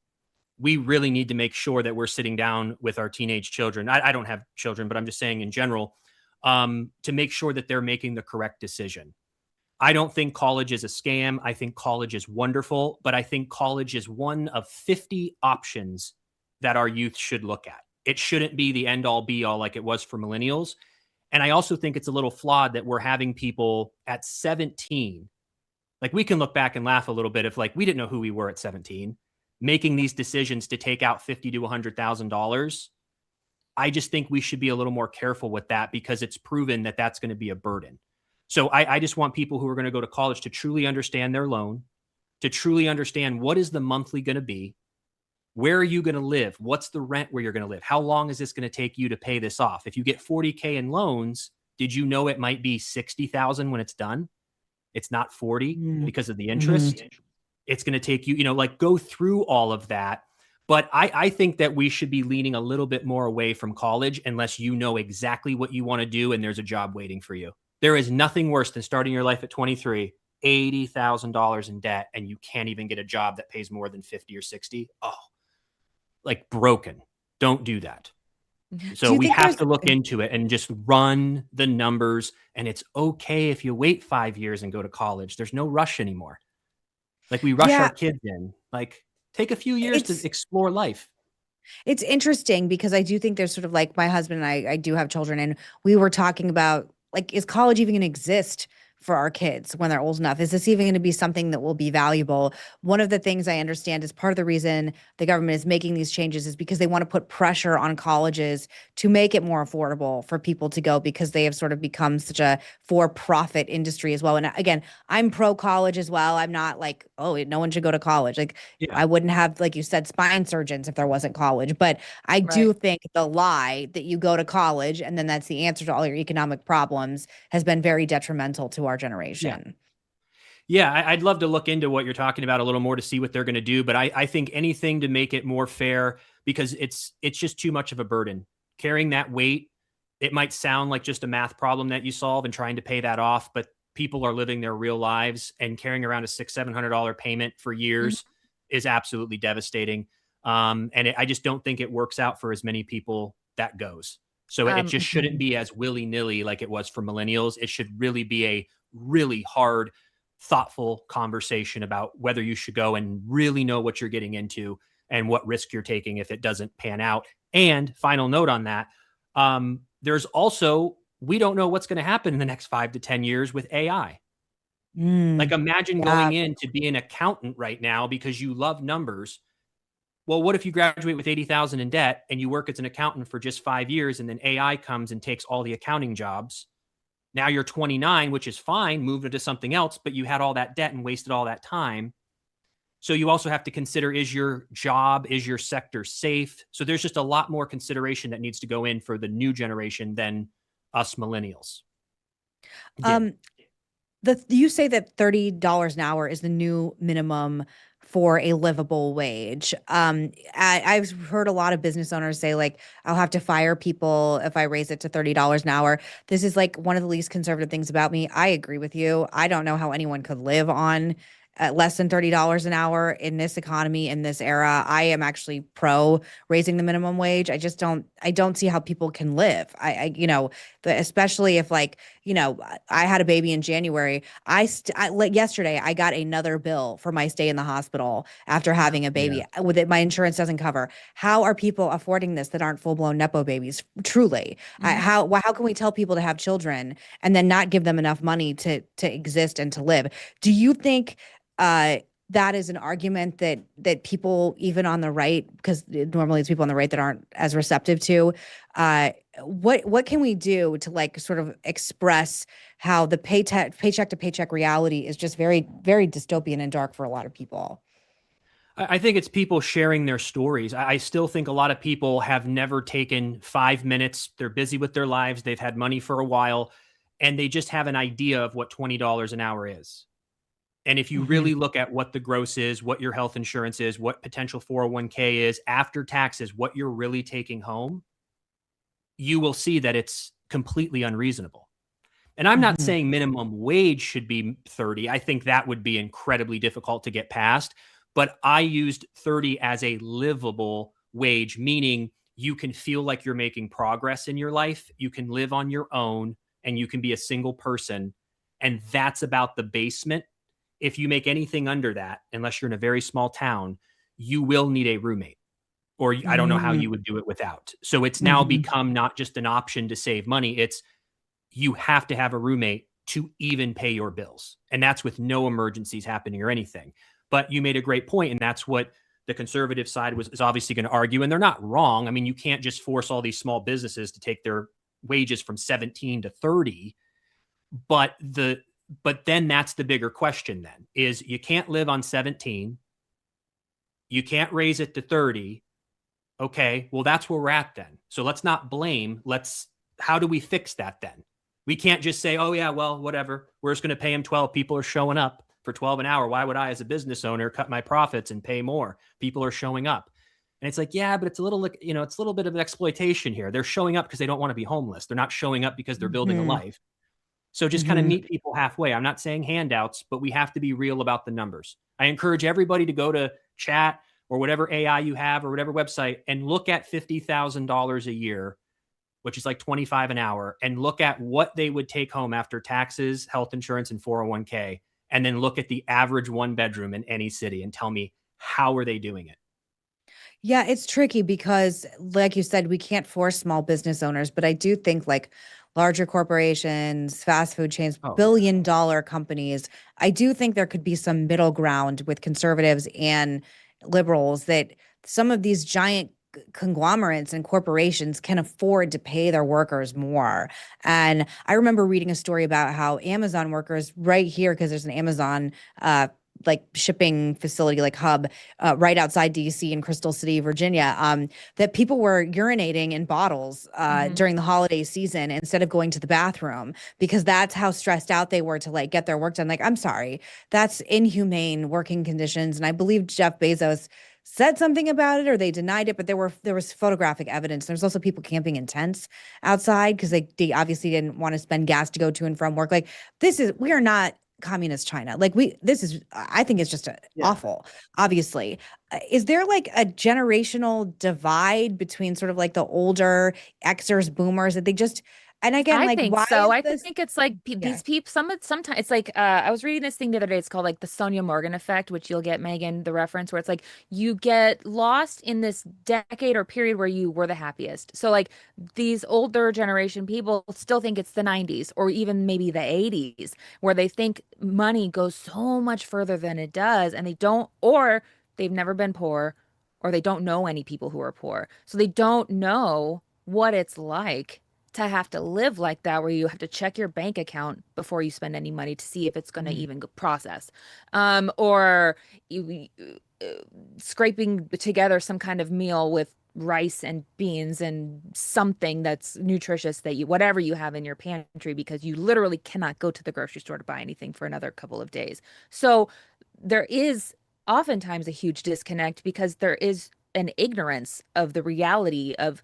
We really need to make sure that we're sitting down with our teenage children. I don't have children, but I'm just saying in general, to make sure that they're making the correct decision. I don't think college is a scam. I think college is wonderful, but I think college is one of 50 options that our youth should look at. It shouldn't be the end all be all like it was for millennials. And I also think it's a little flawed that we're having people at 17. Like, we can look back and laugh a little bit if, like, we didn't know who we were at 17, making these decisions to take out $50,000 to $100,000. I just think we should be a little more careful with that, because it's proven that that's going to be a burden. So I just want people who are going to go to college to truly understand their loan, to truly understand what is the monthly going to be, where are you going to live, what's the rent where you're going to live, how long is this going to take you to pay this off? If you get $40K in loans, did you know it might be $60,000 when it's done? It's not 40 because of the interest. It's going to take you, like, go through all of that. But I think that we should be leaning a little bit more away from college unless you know exactly what you want to do and there's a job waiting for you. There is nothing worse than starting your life at 23 $80,000 in debt and you can't even get a job that pays more than 50 or 60. Oh, like broken. Don't do that. So we have to look into it and just run the numbers. And it's okay if you wait 5 years and go to college. There's no rush anymore. Like we rush our kids in. Like take a few years to explore life. It's interesting because I do think there's sort of like my husband and I do have children, and we were talking about like, is college even going to exist for our kids when they're old enough? Is this even going to be something that will be valuable? One of the things I understand is part of the reason the government is making these changes is because they want to put pressure on colleges to make it more affordable for people to go, because they have sort of become such a for-profit industry as well. And again, I'm pro college as well. I'm not like, oh, no one should go to college. Like I wouldn't have, like you said, spine surgeons if there wasn't college. But I do think the lie that you go to college and then that's the answer to all your economic problems has been very detrimental to our generation. Yeah, I'd love to look into what you're talking about a little more to see what they're going to do. But I think anything to make it more fair, because it's just too much of a burden. Carrying that weight, it might sound like just a math problem that you solve and trying to pay that off, but people are living their real lives, and carrying around a $600-700 payment for years is absolutely devastating. I just don't think it works out for as many people that goes. So it just shouldn't be as willy-nilly like it was for millennials. It should really be a really hard, thoughtful conversation about whether you should go and really know what you're getting into and what risk you're taking if it doesn't pan out. And final note on that, there's also, we don't know what's going to happen in the next 5 to 10 years with AI. Like imagine going in to be an accountant right now because you love numbers. Well, what if you graduate with 80,000 in debt and you work as an accountant for just 5 years and then AI comes and takes all the accounting jobs? Now you're 29, which is fine, move into something else, but you had all that debt and wasted all that time. So you also have to consider, is your job, is your sector safe? So there's just a lot more consideration that needs to go in for the new generation than us millennials. You say that $30 an hour is the new minimum for a livable wage. I've heard a lot of business owners say, like, I'll have to fire people if I raise it to $30 an hour. This is like one of the least conservative things about me. I agree with you. I don't know how anyone could live on less than $30 an hour in this economy, in this era. I am actually pro raising the minimum wage. I don't see how people can live. Especially if, like, I had a baby in January. Like yesterday, I got another bill for my stay in the hospital after having a baby with it. My insurance doesn't cover. How are people affording this that aren't full-blown Nepo babies? Truly. How can we tell people to have children and then not give them enough money to exist and to live? Do you think that is an argument that people, even on the right, because normally it's people on the right that aren't as receptive to, what can we do to, like, sort of express how the paycheck to paycheck reality is just very, very dystopian and dark for a lot of people? I think it's people sharing their stories. I still think a lot of people have never taken 5 minutes. They're busy with their lives. They've had money for a while, and they just have an idea of what $20 an hour is. And if you really look at what the gross is, what your health insurance is, what potential 401k is, after taxes, what you're really taking home, you will see that it's completely unreasonable. And I'm not saying minimum wage should be 30. I think that would be incredibly difficult to get past. But I used 30 as a livable wage, meaning you can feel like you're making progress in your life. You can live on your own and you can be a single person. And that's about the basement. If you make anything under that, unless you're in a very small town, you will need a roommate, or I don't know how you would do it without. So it's now become not just an option to save money. It's you have to have a roommate to even pay your bills. And that's with no emergencies happening or anything. But you made a great point, and that's what the conservative side is obviously going to argue. And they're not wrong. I mean, you can't just force all these small businesses to take their wages from 17 to 30. But then that's the bigger question then, is you can't live on 17. You can't raise it to 30. Okay, well, that's where we're at then. So let's not blame. How do we fix that then? We can't just say, oh, yeah, well, whatever. We're just going to pay him 12. People are showing up for 12 an hour. Why would I, as a business owner, cut my profits and pay more? People are showing up. And it's like, yeah, but it's a little bit of an exploitation here. They're showing up because they don't want to be homeless. They're not showing up because they're building a life. So just kind of meet people halfway. I'm not saying handouts, but we have to be real about the numbers. I encourage everybody to go to chat or whatever AI you have or whatever website and look at $50,000 a year, which is like 25 an hour, and look at what they would take home after taxes, health insurance, and 401k. And then look at the average one bedroom in any city and tell me, how are they doing it? Yeah, it's tricky because, like you said, we can't force small business owners, but I do think like larger corporations, fast food chains, billion-dollar companies, I do think there could be some middle ground with conservatives and liberals that some of these giant conglomerates and corporations can afford to pay their workers more. And I remember reading a story about how Amazon workers right here, because there's an Amazon like shipping facility, like hub, right outside DC in Crystal City, Virginia, that people were urinating in bottles during the holiday season instead of going to the bathroom because that's how stressed out they were to like get their work done. Like, I'm sorry, that's inhumane working conditions. And I believe Jeff Bezos said something about it or they denied it, but there was photographic evidence. There's also people camping in tents outside because they obviously didn't want to spend gas to go to and from work. Like, we are not communist China. Like I think it's just awful, obviously. Is there like a generational divide between sort of like the older Xers, boomers that they just, and again, I like, think why so. is I this? think it's like these people. Sometimes it's like I was reading this thing the other day. It's called like the Sonia Morgan effect, which you'll get, Meghan, the reference where it's like you get lost in this decade or period where you were the happiest. So like these older generation people still think it's the 90s or even maybe the 80s, where they think money goes so much further than it does, and they don't, or they've never been poor, or they don't know any people who are poor, so they don't know what it's like to have to live like that, where you have to check your bank account before you spend any money to see if it's going to even go process, or scraping together some kind of meal with rice and beans and something that's nutritious that whatever you have in your pantry, because you literally cannot go to the grocery store to buy anything for another couple of days. So there is oftentimes a huge disconnect because there is an ignorance of the reality of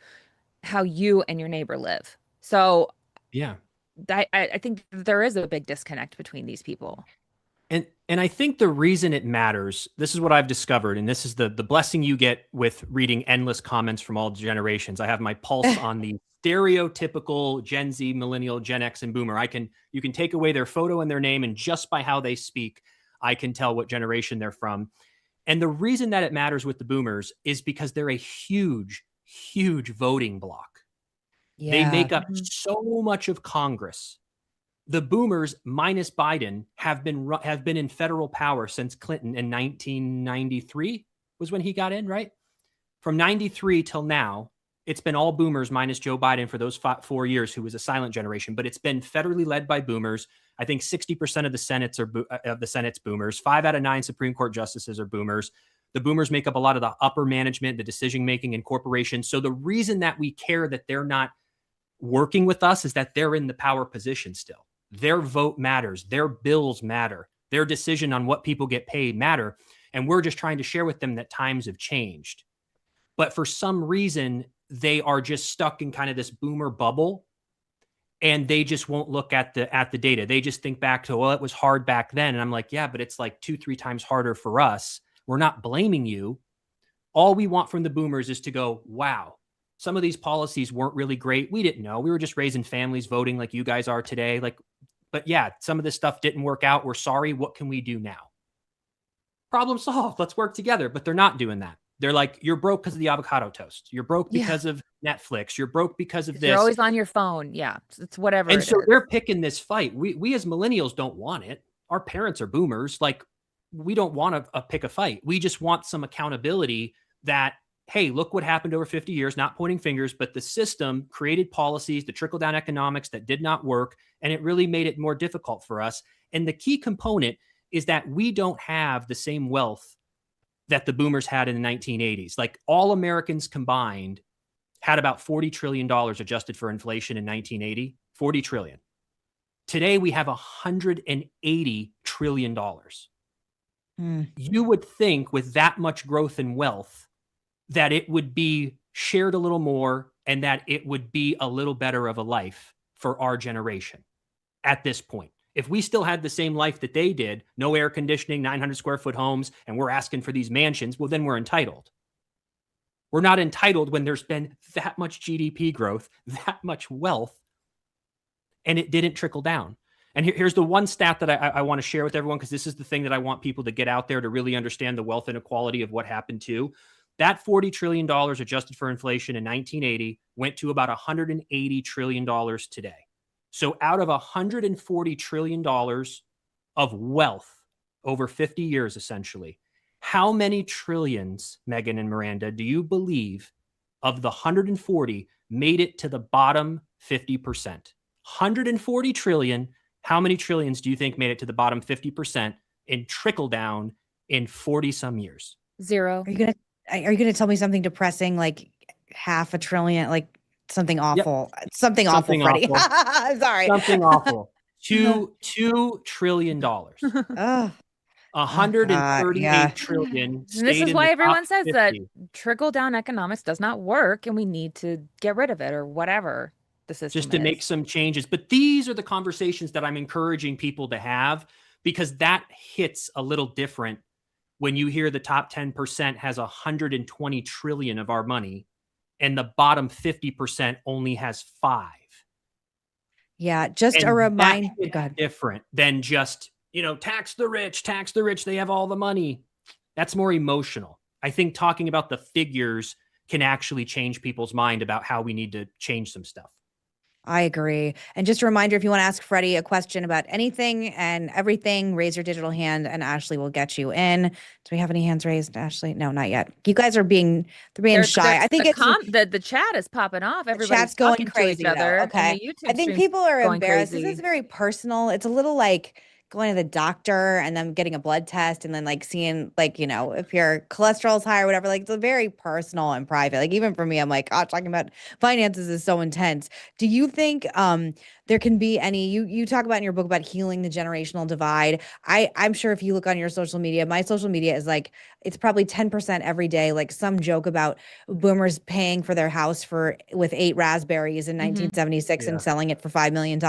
how you and your neighbor live. So yeah, I think there is a big disconnect between these people. And I think the reason it matters, this is what I've discovered, and this is the blessing you get with reading endless comments from all generations. I have my pulse on the stereotypical Gen Z, Millennial, Gen X, and Boomer. You can take away their photo and their name, and just by how they speak, I can tell what generation they're from. And the reason that it matters with the Boomers is because they're a huge, huge voting bloc. They make up so much of Congress. The Boomers, minus Biden, have been in federal power since Clinton in 1993 was when he got in, right? From 93 till now, it's been all Boomers minus Joe Biden for those 4 years, who was a silent generation. But it's been federally led by Boomers. I think 60% of the Senate's Boomers. 5 out of 9 Supreme Court justices are Boomers. The Boomers make up a lot of the upper management, the decision making in corporations. So the reason that we care that they're not working with us is that they're in the power position still. Their vote matters. Their bills matter. Their decision on what people get paid matter. And we're just trying to share with them that times have changed. But for some reason, they are just stuck in kind of this boomer bubble, and they just won't look at the data. They just think back to, well, it was hard back then. And I'm like, yeah, but it's like 2-3 times harder for us. We're not blaming you. All we want from the Boomers is to go, wow, some of these policies weren't really great. We didn't know. We were just raising families, voting like you guys are today. But yeah, some of this stuff didn't work out. We're sorry. What can we do now? Problem solved. Let's work together. But they're not doing that. They're like, you're broke because of the avocado toast. You're broke because of Netflix. You're broke because of this. You're always on your phone. Yeah. It's whatever. And so they're picking this fight. We as millennials don't want it. Our parents are boomers. Like, we don't want to pick a fight. We just want some accountability that, hey, look what happened over 50 years, not pointing fingers, but the system created policies, the trickle-down economics that did not work, and it really made it more difficult for us. And the key component is that we don't have the same wealth that the boomers had in the 1980s. Like, all Americans combined had about $40 trillion adjusted for inflation in 1980, 40 trillion. Today, we have $180 trillion. You would think with that much growth in wealth that it would be shared a little more and that it would be a little better of a life for our generation. at this point. If we still had the same life that they did, no air conditioning, 900 square foot homes, and we're asking for these mansions, well, then we're entitled. We're not entitled when there's been that much GDP growth, that much wealth, and it didn't trickle down. And here's the one stat that I want to share with everyone, because this is the thing that I want people to get out there to really understand the wealth inequality of what happened to. That $40 trillion adjusted for inflation in 1980 went to about $180 trillion today. So out of $140 trillion of wealth over 50 years, essentially, how many trillions, Meghan and Miranda, do you believe of the 140 made it to the bottom 50%? 140 trillion. How many trillions do you think made it to the bottom 50% and trickle down in 40 some years? 0. Are you gonna tell me something depressing, like half a trillion, like something awful? Yep. Something awful, Freddie. I'm sorry. Something awful. $2 trillion. Oh. 138 trillion. And this is why everyone says 50. that trickle down economics does not work and we need to get rid of it, or whatever the system just to make some changes. But these are the conversations that I'm encouraging people to have, because that hits a little different when you hear the top 10% has 120 trillion of our money and the bottom 50% only has 5. Yeah, just and a reminder. Different than just, tax the rich, they have all the money. That's more emotional. I think talking about the figures can actually change people's mind about how we need to change some stuff. I agree. And just a reminder, if you want to ask Freddie a question about anything and everything, raise your digital hand and Ashley will get you in. Do we have any hands raised, Ashley? No, not yet. You guys are being shy. I think the chat is popping off. Everybody's chat's going crazy to each other. Okay. I think people are embarrassed. This is very personal. It's a little like going to the doctor and then getting a blood test and then like seeing if your cholesterol's high or whatever, like it's very personal and private. Like even for me, I'm like, talking about finances is so intense. Do you think there can be any, you talk about in your book about healing the generational divide. I'm sure if you look on your social media, my social media is like, it's probably 10% every day, like some joke about boomers paying for their house with 8 raspberries in 1976 and selling it for $5 million.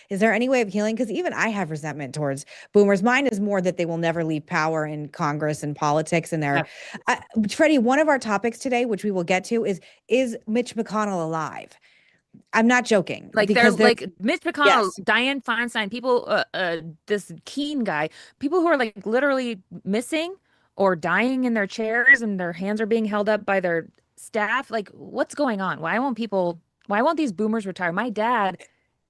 Is there any way of healing? Because even I have resentment towards boomers. Mine is more that they will never leave power in Congress and politics. And Freddie, one of our topics today, which we will get to, is Mitch McConnell alive? I'm not joking. Like because they're like Mitch McConnell, Dianne Feinstein, people, this Keene guy, people who are like literally missing or dying in their chairs and their hands are being held up by their staff. Like, what's going on? Why won't these boomers retire? My dad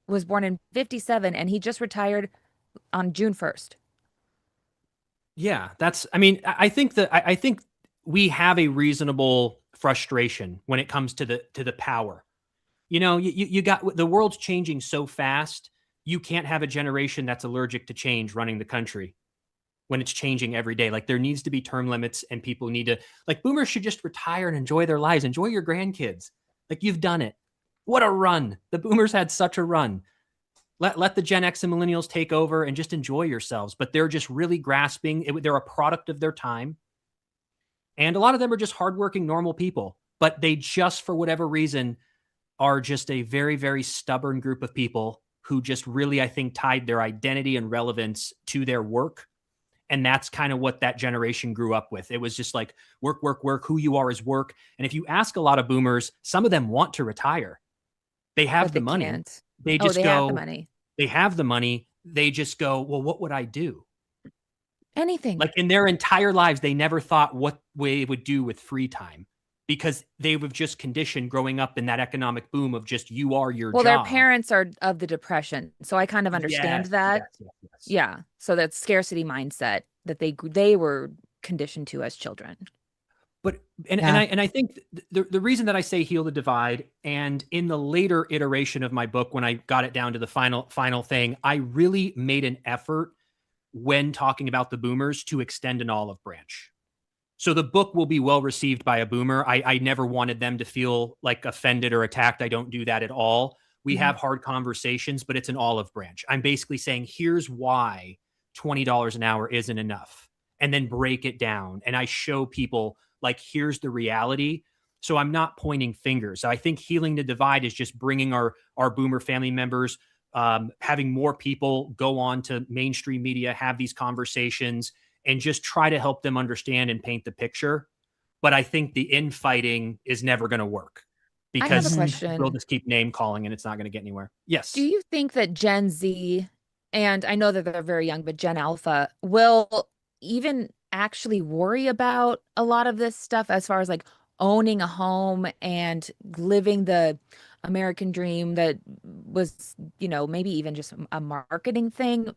was born in 57 and he just retired on June 1st. Yeah, I think we have a reasonable frustration when it comes to the power. You got, the world's changing so fast. You can't have a generation that's allergic to change running the country when it's changing every day. Like there needs to be term limits and people need to, like boomers should just retire and enjoy their lives. Enjoy your grandkids. Like you've done it. What a run. The boomers had such a run. Let the Gen X and Millennials take over and just enjoy yourselves. But they're just really grasping. They're a product of their time. And a lot of them are just hardworking, normal people. But they just, for whatever reason, are just a very, very stubborn group of people who just really, I think, tied their identity and relevance to their work. And that's kind of what that generation grew up with. It was just like work, work, work. Who you are is work. And if you ask a lot of boomers, some of them want to retire. They have the money. Can't. They just they have the money. They have the money. They just go, well, what would I do? Anything. Like in their entire lives, they never thought what they would do with free time because they were just conditioned growing up in that economic boom of just you are your job. Well, their parents are of the Depression. So I kind of understand that. Yes. Yeah. So that scarcity mindset that they were conditioned to as children. But and I think the reason that I say heal the divide, and in the later iteration of my book, when I got it down to the final thing, I really made an effort when talking about the boomers to extend an olive branch. So the book will be well received by a boomer. I never wanted them to feel like offended or attacked. I don't do that at all. We have hard conversations, but it's an olive branch. I'm basically saying, here's why $20 an hour isn't enough, and then break it down. And I show people, like, here's the reality. So I'm not pointing fingers. I think healing the divide is just bringing our boomer family members having more people go on to mainstream media, have these conversations, and just try to help them understand and paint the picture. But I think the infighting is never going to work I have a because question. we'll just keep name calling and it's not going to get anywhere. Yes. Do you think that Gen Z, and I know that they're very young, but Gen Alpha will even actually worry about a lot of this stuff as far as like owning a home and living the American dream that was, maybe even just a marketing thing?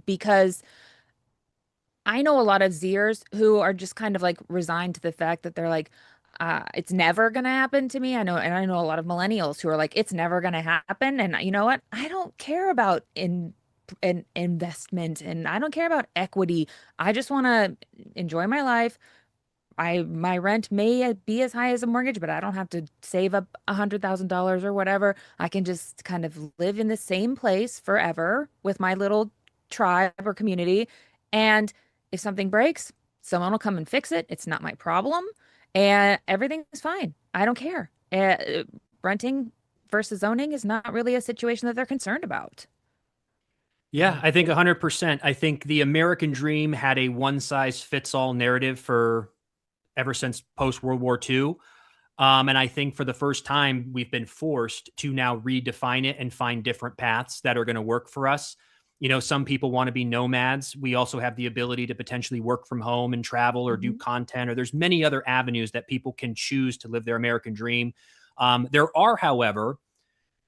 Because I know a lot of Zers who are just kind of like resigned to the fact that they're like, it's never gonna happen to me. I know a lot of millennials who are like, it's never gonna happen. And you know what? I don't care about in investment, and I don't care about equity. I just want to enjoy my life. My rent may be as high as a mortgage, but I don't have to save up $100,000 or whatever. I can just kind of live in the same place forever with my little tribe or community. And if something breaks, someone will come and fix it. It's not my problem, and everything's fine. I don't care. Renting versus owning is not really a situation that they're concerned about. Yeah, I think 100%. I think the American dream had a one size fits all narrative for ever since post World War II. And I think for the first time, we've been forced to now redefine it and find different paths that are going to work for us. Some people want to be nomads. We also have the ability to potentially work from home and travel or do content, or there's many other avenues that people can choose to live their American dream. There are, however,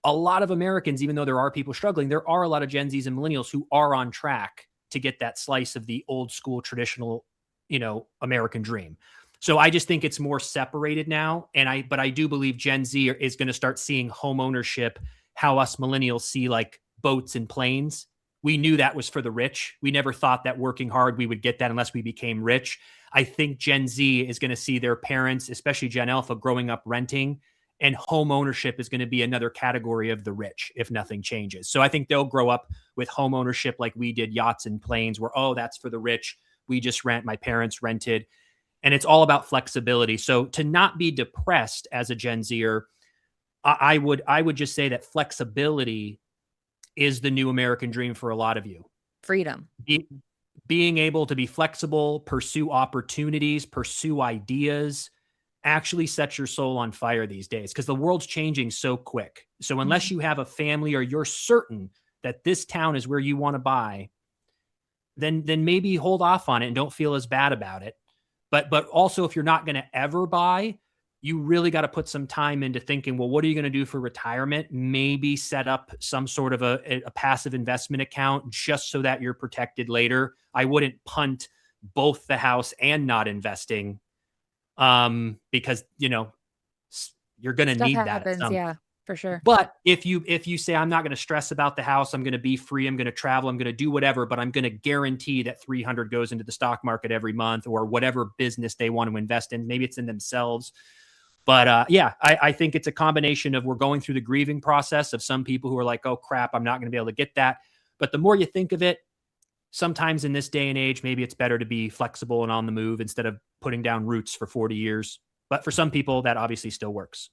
a lot of Americans, even though there are people struggling, there are a lot of Gen Zs and millennials who are on track to get that slice of the old school traditional, American dream. So I just think it's more separated now. But I do believe Gen Z is going to start seeing home ownership how us millennials see like boats and planes. We knew that was for the rich. We never thought that working hard, we would get that unless we became rich. I think Gen Z is going to see their parents, especially Gen Alpha, growing up renting, and home ownership is going to be another category of the rich if nothing changes. So I think they'll grow up with home ownership like we did, yachts and planes, where, oh, that's for the rich. We just rent. My parents rented. And it's all about flexibility. So to not be depressed as a Gen Zer, I would just say that flexibility is the new American dream for a lot of you. Freedom. Being able to be flexible, pursue opportunities, pursue ideas, actually sets your soul on fire these days because the world's changing so quick. So unless you have a family or you're certain that this town is where you want to buy, then maybe hold off on it and don't feel as bad about it. But also, if you're not going to ever buy, you really got to put some time into thinking, well, what are you going to do for retirement? Maybe set up some sort of a passive investment account just so that you're protected later. I wouldn't punt both the house and not investing because, you're going to need happens, that. Yeah, for sure. But if you say, I'm not going to stress about the house, I'm going to be free, I'm going to travel, I'm going to do whatever, but I'm going to guarantee that 300 goes into the stock market every month or whatever business they want to invest in. Maybe it's in themselves. But I think it's a combination of we're going through the grieving process of some people who are like, oh, crap, I'm not going to be able to get that. But the more you think of it, sometimes in this day and age, maybe it's better to be flexible and on the move instead of putting down roots for 40 years. But for some people, that obviously still works.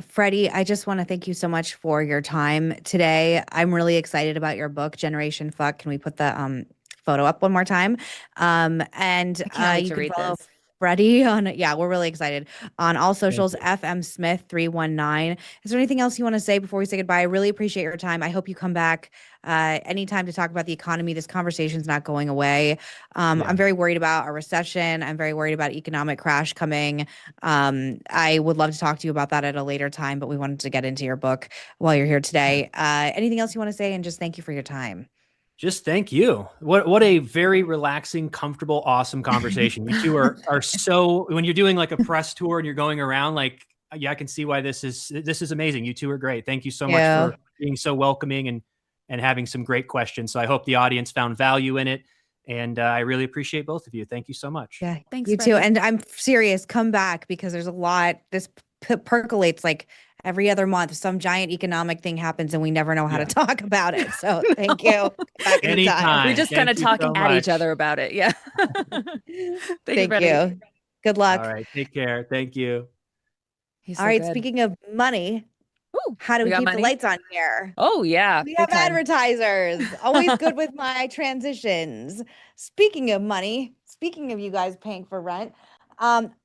Freddie, I just want to thank you so much for your time today. I'm really excited about your book, Generation Fuck. Can we put the photo up one more time? And I can't wait you to can read follow this. Freddie on, we're really excited, on all socials, FM Smith 319. Is there anything else you want to say before we say goodbye? I really appreciate your time. I hope you come back anytime to talk about the economy. This conversation's not going away. I'm very worried about a recession. I'm very worried about economic crash coming. I would love to talk to you about that at a later time, but we wanted to get into your book while you're here today. Anything else you want to say? And just thank you for your time. Just thank you. What a very relaxing, comfortable, awesome conversation. You two are so, when you're doing like a press tour and you're going around, like, yeah, I can see why this is amazing. You two are great. Thank you so much for being so welcoming and having some great questions. So I hope the audience found value in it. And I really appreciate both of you. Thank you so much. Yeah, Thanks, you Freddie. too. And I'm serious, come back because there's a lot, this percolates like every other month. Some giant economic thing happens and we never know how to talk about it. So thank you. Back Anytime. We just kind of talk at each other about it. Yeah. Thank you. Good luck. All right. Take care. Thank you. All right. Speaking of money, Ooh, How do we got keep the money? lights on here? Oh yeah, We big have time. advertisers. Always good with my transitions. Speaking of money, speaking of you guys paying for rent,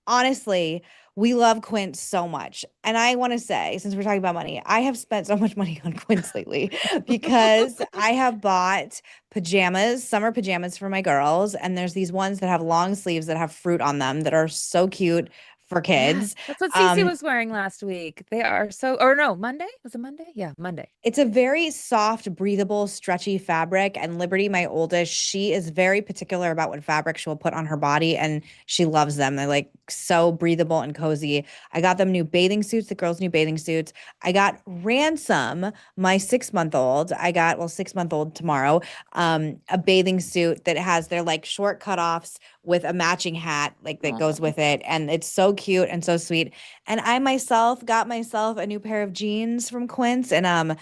honestly, we love Quince so much. And I want to say, since we're talking about money, I have spent so much money on Quince lately because I have bought pajamas, summer pajamas for my girls. And there's these ones that have long sleeves that have fruit on them that are so cute for Yes, kids. that's what Cece was wearing last week. They are so, or no, Monday? Was it Monday? Yeah, Monday. It's a very soft, breathable, stretchy fabric. And Liberty, my oldest, she is very particular about what fabric she will put on her body, and she loves them. They're like so breathable and cozy. I got them new bathing suits, the girls' new bathing suits. I got Ransom, my 6-month-old. I got, well, 6-month-old tomorrow, a bathing suit that has their like short cutoffs with a matching hat, like that goes with it. And it's so cute and so sweet. And I myself got myself a new pair of jeans from Quince. And I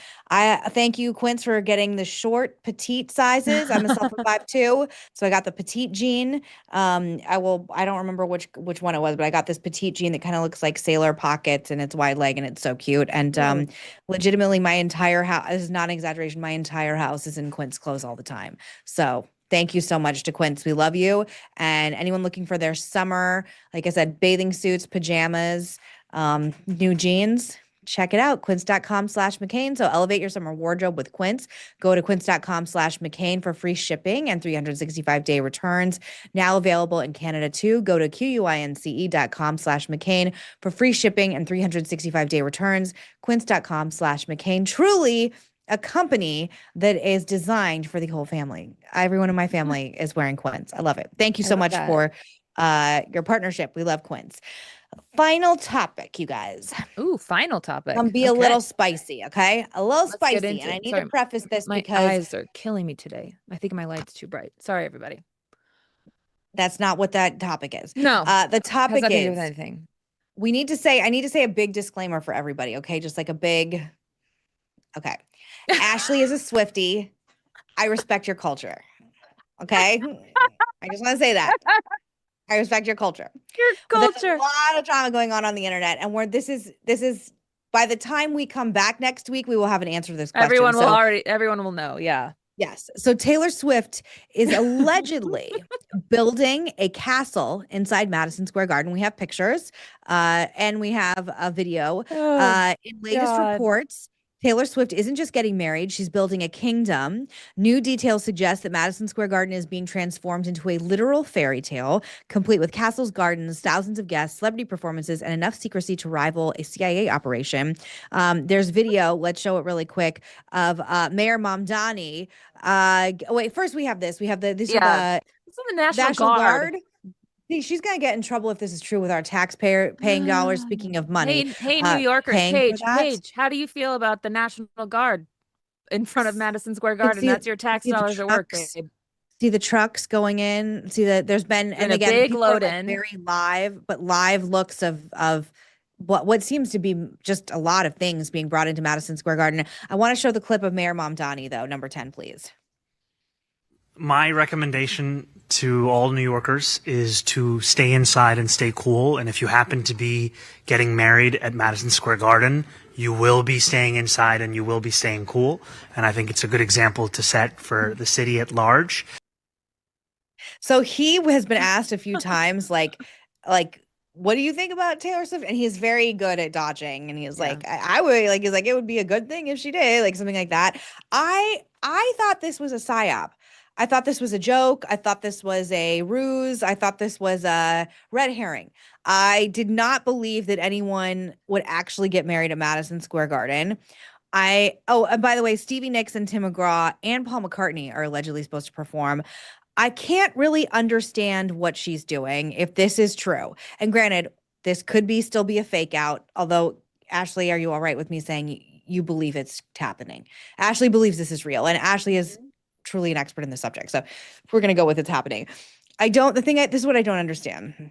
thank you, Quince, for getting the short, petite sizes. I'm myself a 5'2", so I got the petite jean. I don't remember which one it was, but I got this petite jean that kind of looks like sailor pockets, and it's wide leg and it's so cute. And legitimately, my entire house, this is not an exaggeration, my entire house is in Quince clothes all the time. So thank you so much to Quince. We love you. And anyone looking for their summer, like I said, bathing suits, pajamas, new jeans, check it out. Quince.com/McCain. So elevate your summer wardrobe with Quince. Go to quince.com/McCain for free shipping and 365-day returns. Now available in Canada too. Go to QUINCE.com/McCain for free shipping and 365-day returns. Quince.com/McCain. Truly a company that is designed for the whole family. Everyone in my family is wearing Quince. I love it. Thank you I so love much that. for your partnership. We love Quince. Final topic, you guys. Ooh, final topic. Be a Okay, little spicy, okay? A little let's get spicy. into And I it. need to Sorry, preface this my because eyes are killing me today. I think my light's too bright. Sorry, everybody. that's not what that topic is. No, The has topic nothing to do with is anything. I need to say a big disclaimer for everybody, okay? Just like a big, okay. Ashley is a Swiftie. I respect your culture, okay? I just want to say that. I respect your culture. Your But there's culture. a lot of drama going on the internet, and this is by the time we come back next week, we will have an answer to this question. Everyone will know. Yeah. Yes. So Taylor Swift is allegedly building a castle inside Madison Square Garden. We have pictures, and we have a video. In latest God. reports, Taylor Swift isn't just getting married, she's building a kingdom. New details suggest that Madison Square Garden is being transformed into a literal fairy tale, complete with castles, gardens, thousands of guests, celebrity performances, and enough secrecy to rival a CIA operation. There's video, let's show it really quick, of Mayor Mamdani. Wait, first we have this. We have This is the National Guard. See, she's gonna get in trouble if this is true with our taxpayer paying dollars. Speaking of money, Hey, New Yorkers, paying for that. Paige, how do you feel about the National Guard in front of Madison Square Garden? see- That's your tax see the dollars at work, trucks? babe. See the trucks going in. See that there's been, and a again, big people are load like in. very live looks of what seems to be just a lot of things being brought into Madison Square Garden. I want to show the clip of Mayor Mamdani though, number 10, please. My recommendation to all New Yorkers is to stay inside and stay cool. And if you happen to be getting married at Madison Square Garden, you will be staying inside and you will be staying cool. And I think it's a good example to set for the city at large. So he has been asked a few times, like, what do you think about Taylor Swift? And he's very good at dodging. And he's like, I would like, he's like, it would be a good thing if she did, like something like that. I thought this was a psyop. I thought this was a joke. I thought this was a ruse. I thought this was a red herring. I did not believe that anyone would actually get married at Madison Square Garden. And by the way, Stevie Nicks and Tim McGraw and Paul McCartney are allegedly supposed to perform. I can't really understand what she's doing if this is true. And granted, this could still be a fake out. Although, Ashley, are you all right with me saying you believe it's happening? Ashley believes this is real, and Ashley is truly an expert in the subject. So we're going to go with it's happening. This is what I don't understand.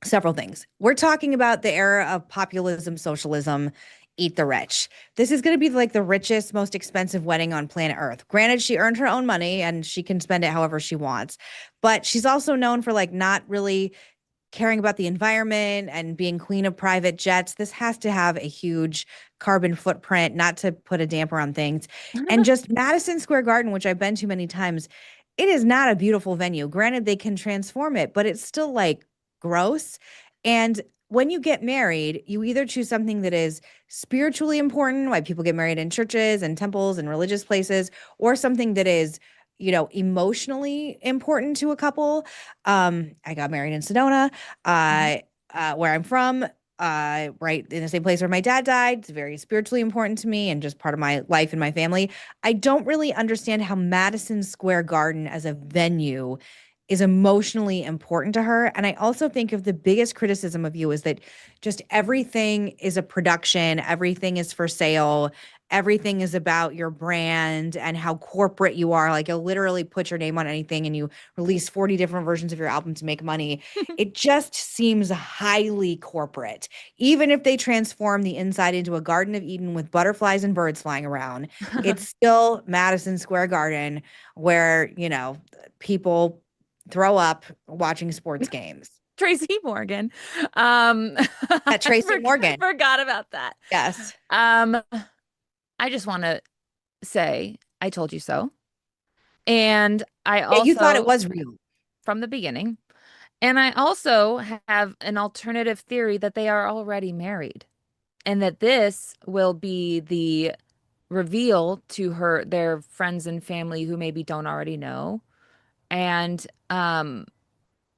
Several things. We're talking about the era of populism, socialism, eat the rich. This is going to be like the richest, most expensive wedding on planet Earth. Granted, she earned her own money and she can spend it however she wants, but she's also known for like not really caring about the environment and being queen of private jets. This has to have a huge carbon footprint, not to put a damper on things. And just Madison Square Garden, which I've been to many times, it is not a beautiful venue. Granted, they can transform it, but it's still like gross. And when you get married, you either choose something that is spiritually important, why people get married in churches and temples and religious places, or something that is, emotionally important to a couple. I got married in Sedona, where I'm from, right in the same place where my dad died. It's very spiritually important to me and just part of my life and my family. I don't really understand how Madison Square Garden as a venue is emotionally important to her. And I also think of the biggest criticism of you is that just everything is a production, everything is for sale, everything is about your brand and how corporate you are. Like you'll literally put your name on anything and you release 40 different versions of your album to make money. It just seems highly corporate. Even if they transform the inside into a Garden of Eden with butterflies and birds flying around, it's still Madison Square Garden where, people throw up watching sports games. Tracy Morgan. Tracy Morgan. Forgot about that. Yes. I just want to say I told you so. And I also you thought it was real from the beginning. And I also have an alternative theory that they are already married and that this will be the reveal to their friends and family who maybe don't already know. And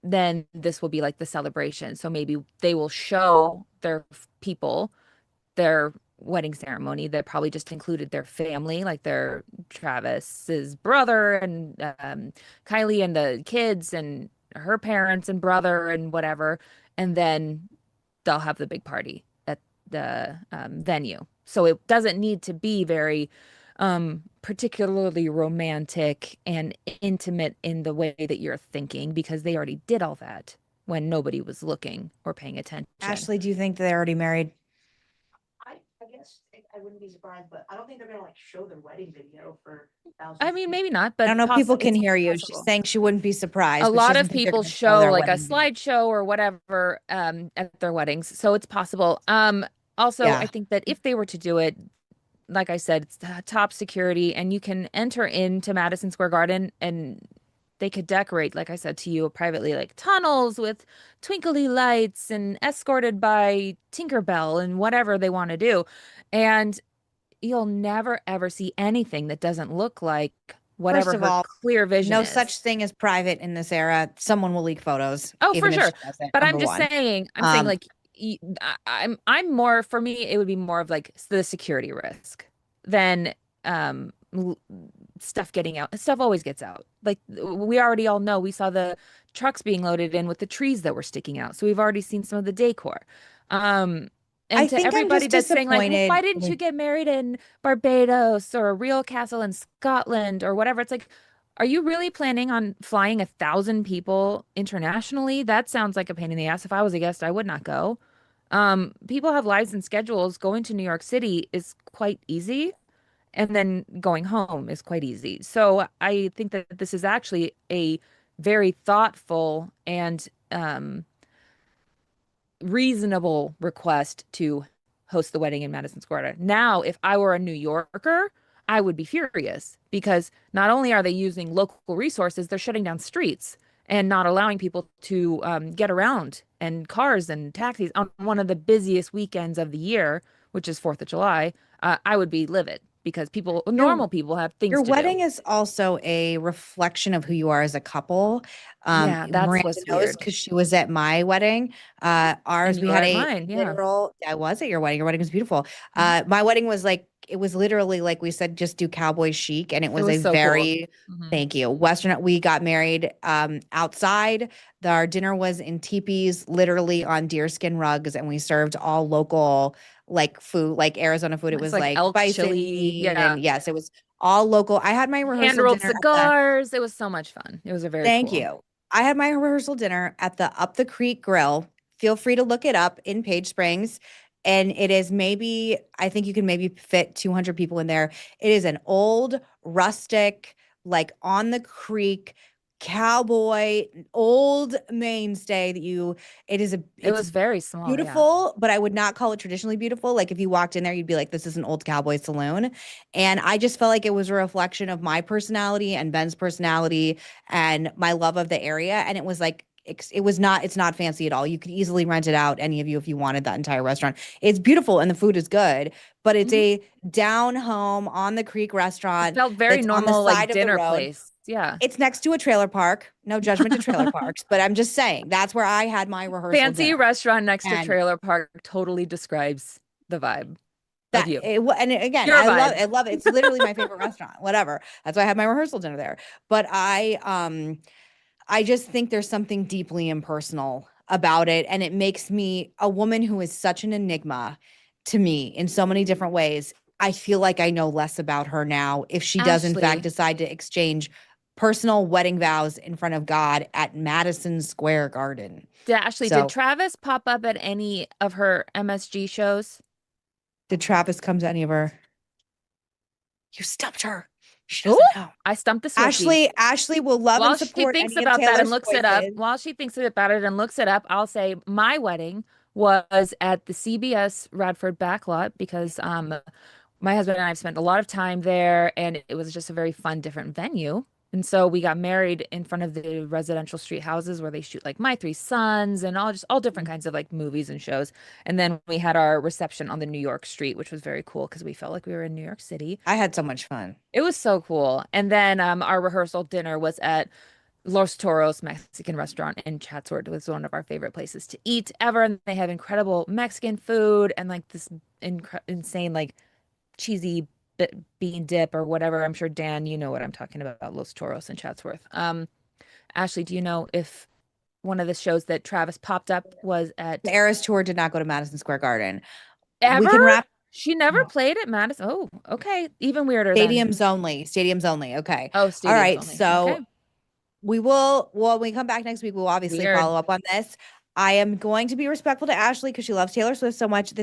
then this will be like the celebration. So maybe they will show their people their wedding ceremony that probably just included their family, like their Travis's brother and Kylie and the kids and her parents and brother and whatever. And then they'll have the big party at the venue. So it doesn't need to be very particularly romantic and intimate in the way that you're thinking, because they already did all that when nobody was looking or paying attention. Ashley, do you think they're already married? I guess I wouldn't be surprised, but I don't think they're gonna like show their wedding video for thousands. I mean, maybe not, but I don't know if people can it's hear you. possible. She's saying she wouldn't be surprised. A but she lot doesn't of think they're people gonna show their like a wedding video. slideshow or whatever at their weddings, so it's possible. Also, Yeah. I think that if they were to do it, like I said, it's top security, and you can enter into Madison Square Garden, and they could decorate, like I said to you privately, like tunnels with twinkly lights and escorted by Tinkerbell and whatever they want to do. And you'll never, ever see anything that doesn't look like whatever First of her all, clear vision no is. such thing as private in this era. Someone will leak photos. Oh, for even if sure. she doesn't, But I'm number just one. saying, like, I'm more, for me, it would be more of like the security risk than stuff getting out. Stuff always gets out. Like we already all know, we saw the trucks being loaded in with the trees that were sticking out. So we've already seen some of the decor. And I to think I'm everybody just that's saying like, well, disappointed why didn't you with- get married in Barbados or a real castle in Scotland or whatever? It's like, are you really planning on flying 1,000 people internationally? That sounds like a pain in the ass. If I was a guest, I would not go. People have lives and schedules. Going to New York City is quite easy, and then going home is quite easy. So I think that this is actually a very thoughtful and reasonable request to host the wedding in Madison Square Garden. Now, if I were a New Yorker, I would be furious, because not only are they using local resources, they're shutting down streets and not allowing people to get around, and cars and taxis on one of the busiest weekends of the year, which is 4th of July. I would be livid, because normal people have things Your to wedding do. is also a reflection of who you are as a couple. Yeah, that's Miranda what's knows weird. because she was at my wedding. Ours, And we you had were at a mine, yeah. literal. I was at your wedding. Your wedding was beautiful. My wedding was like, it was literally like we said, just do cowboy chic, and it was a was so cool. very Mhm. thank you Western. We got married outside. Our dinner was in teepees, literally on deerskin rugs, and we served all local like food, like Arizona food. It It's was like like elk bison chili, meat, yeah. and yes, it was all local. I had my rehearsal Hand-rolled dinner at the- cigars. It was so much fun. It was a very Thank cool. you. I had my rehearsal dinner at the Up the Creek Grill. Feel free to look it up in Page Springs. And it is maybe, I think you can maybe fit 200 people in there. It is an old, rustic, like on the creek cowboy old mainstay that It was very small. Yeah. beautiful, but I would not call it traditionally beautiful. Like if you walked in there, you'd be like, this is an old cowboy saloon. And I just felt like it was a reflection of my personality and Ben's personality and my love of the area. And it was like, it's not fancy at all. You could easily rent it out, any of you, if you wanted that entire restaurant. It's beautiful and the food is good, but it's a down home on the creek restaurant. It felt very that's normal, on the side like of the dinner road. place. Yeah. It's next to a trailer park. No judgment to trailer parks, but I'm just saying that's where I had my rehearsal. Fancy dinner. restaurant next to And trailer park totally describes the vibe that of you. and again, Your I love it. It's literally my favorite restaurant. Whatever. That's why I had my rehearsal dinner there. But I just think there's something deeply impersonal about it, and it makes me a woman who is such an enigma to me in so many different ways. I feel like I know less about her now if she does in Ashley. fact decide to exchange personal wedding vows in front of God at Madison Square Garden. Ashley, So- did Travis pop up at any of her MSG shows? Did Travis come to any of her? You stumped her. She doesn't know. I stumped the Swiftie. Ashley will love While and she support thinks any of about that and Taylor's looks it up, choices. while she thinks about it and looks it up, I'll say my wedding was at the CBS Radford backlot because my husband and I have spent a lot of time there, and it was just a very fun, different venue. And so we got married in front of the residential street houses where they shoot like My Three Sons and all different kinds of like movies and shows. And then we had our reception on the New York street, which was very cool because we felt like we were in New York City. I had so much fun. It was so cool. And then our rehearsal dinner was at Los Toros Mexican restaurant in Chatsworth. It was one of our favorite places to eat ever. And they have incredible Mexican food and like this insane like cheesy bean dip or whatever. I'm sure, Dan, you know what I'm talking about, Los Toros in Chatsworth. Ashley, do you know if one of the shows that Travis popped up was at The Eras Tour did not go to Madison Square Garden. ever? We can wrap She never played at Madison. Oh, okay. Even weirder. stadiums only. Stadiums only. Okay. Oh, stadiums All right. only. So Okay. we will, when we come back next week, we'll obviously Weird. follow up on this. I am going to be respectful to Ashley because she loves Taylor Swift so much. It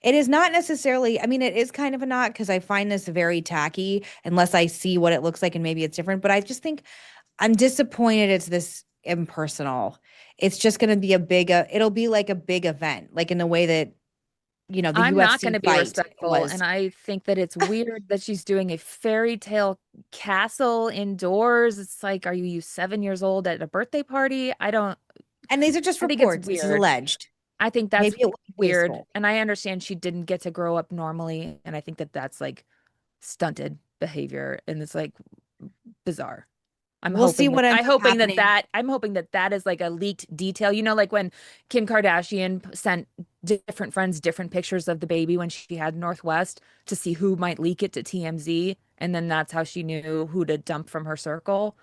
is not necessarily, I mean, it is kind of a not because I find this very tacky unless I see what it looks like and maybe it's different. But I just think I'm disappointed it's this impersonal. It's just going to be it'll be like a big event, like in the way that, the I'm UFC not going to be fight respectful, was. and I think that it's weird that she's doing a fairy tale castle indoors. It's like, are you 7 years old at a birthday party? And these are just I think it's reports. This is weird. alleged. I think that's Maybe it was weird, wasteful. and I understand she didn't get to grow up normally, and I think that that's like stunted behavior, and it's like bizarre. We'll see what ends up happening. I'm hoping that is like a leaked detail. You know, like when Kim Kardashian sent different friends different pictures of the baby when she had Northwest to see who might leak it to TMZ, and then that's how she knew who to dump from her circle.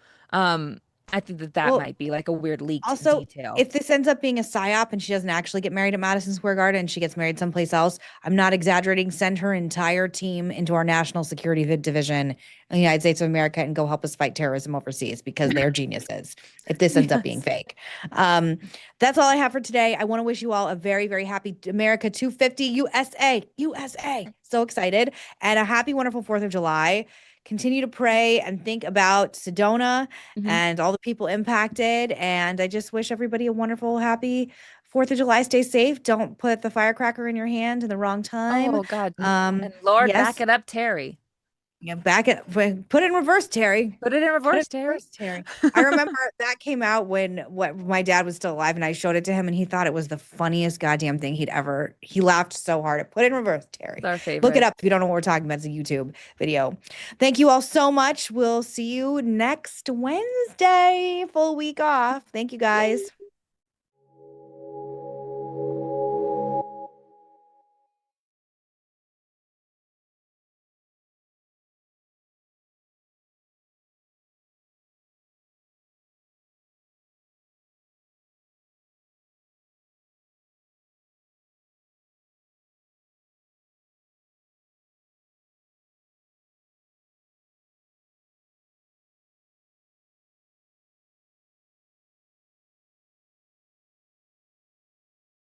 I think that Well, might be like a weird leaked Also, detail. if this ends up being a psyop and she doesn't actually get married at Madison Square Garden and she gets married someplace else, I'm not exaggerating. Send her entire team into our national security division in the United States of America and go help us fight terrorism overseas because they're geniuses if this ends up being fake. That's all I have for today. I want to wish you all a very, very happy America 250 USA. So excited. And a happy, wonderful 4th of July. Continue to pray and think about Sedona and all the people impacted. And I just wish everybody a wonderful, happy 4th of July. Stay safe. Don't put the firecracker in your hand in the wrong time. Oh God. And Lord, yes. back it up, Terry. Yeah, put it in reverse, Terry. Put it in reverse, Put it in Terry. reverse, Terry. I remember that came out when my dad was still alive and I showed it to him and he thought it was the funniest goddamn thing he laughed so hard at Put it in reverse, Terry. It's our favorite. Look it up if you don't know what we're talking about. It's a YouTube video. Thank you all so much. We'll see you next Wednesday. Full week off. Thank you guys.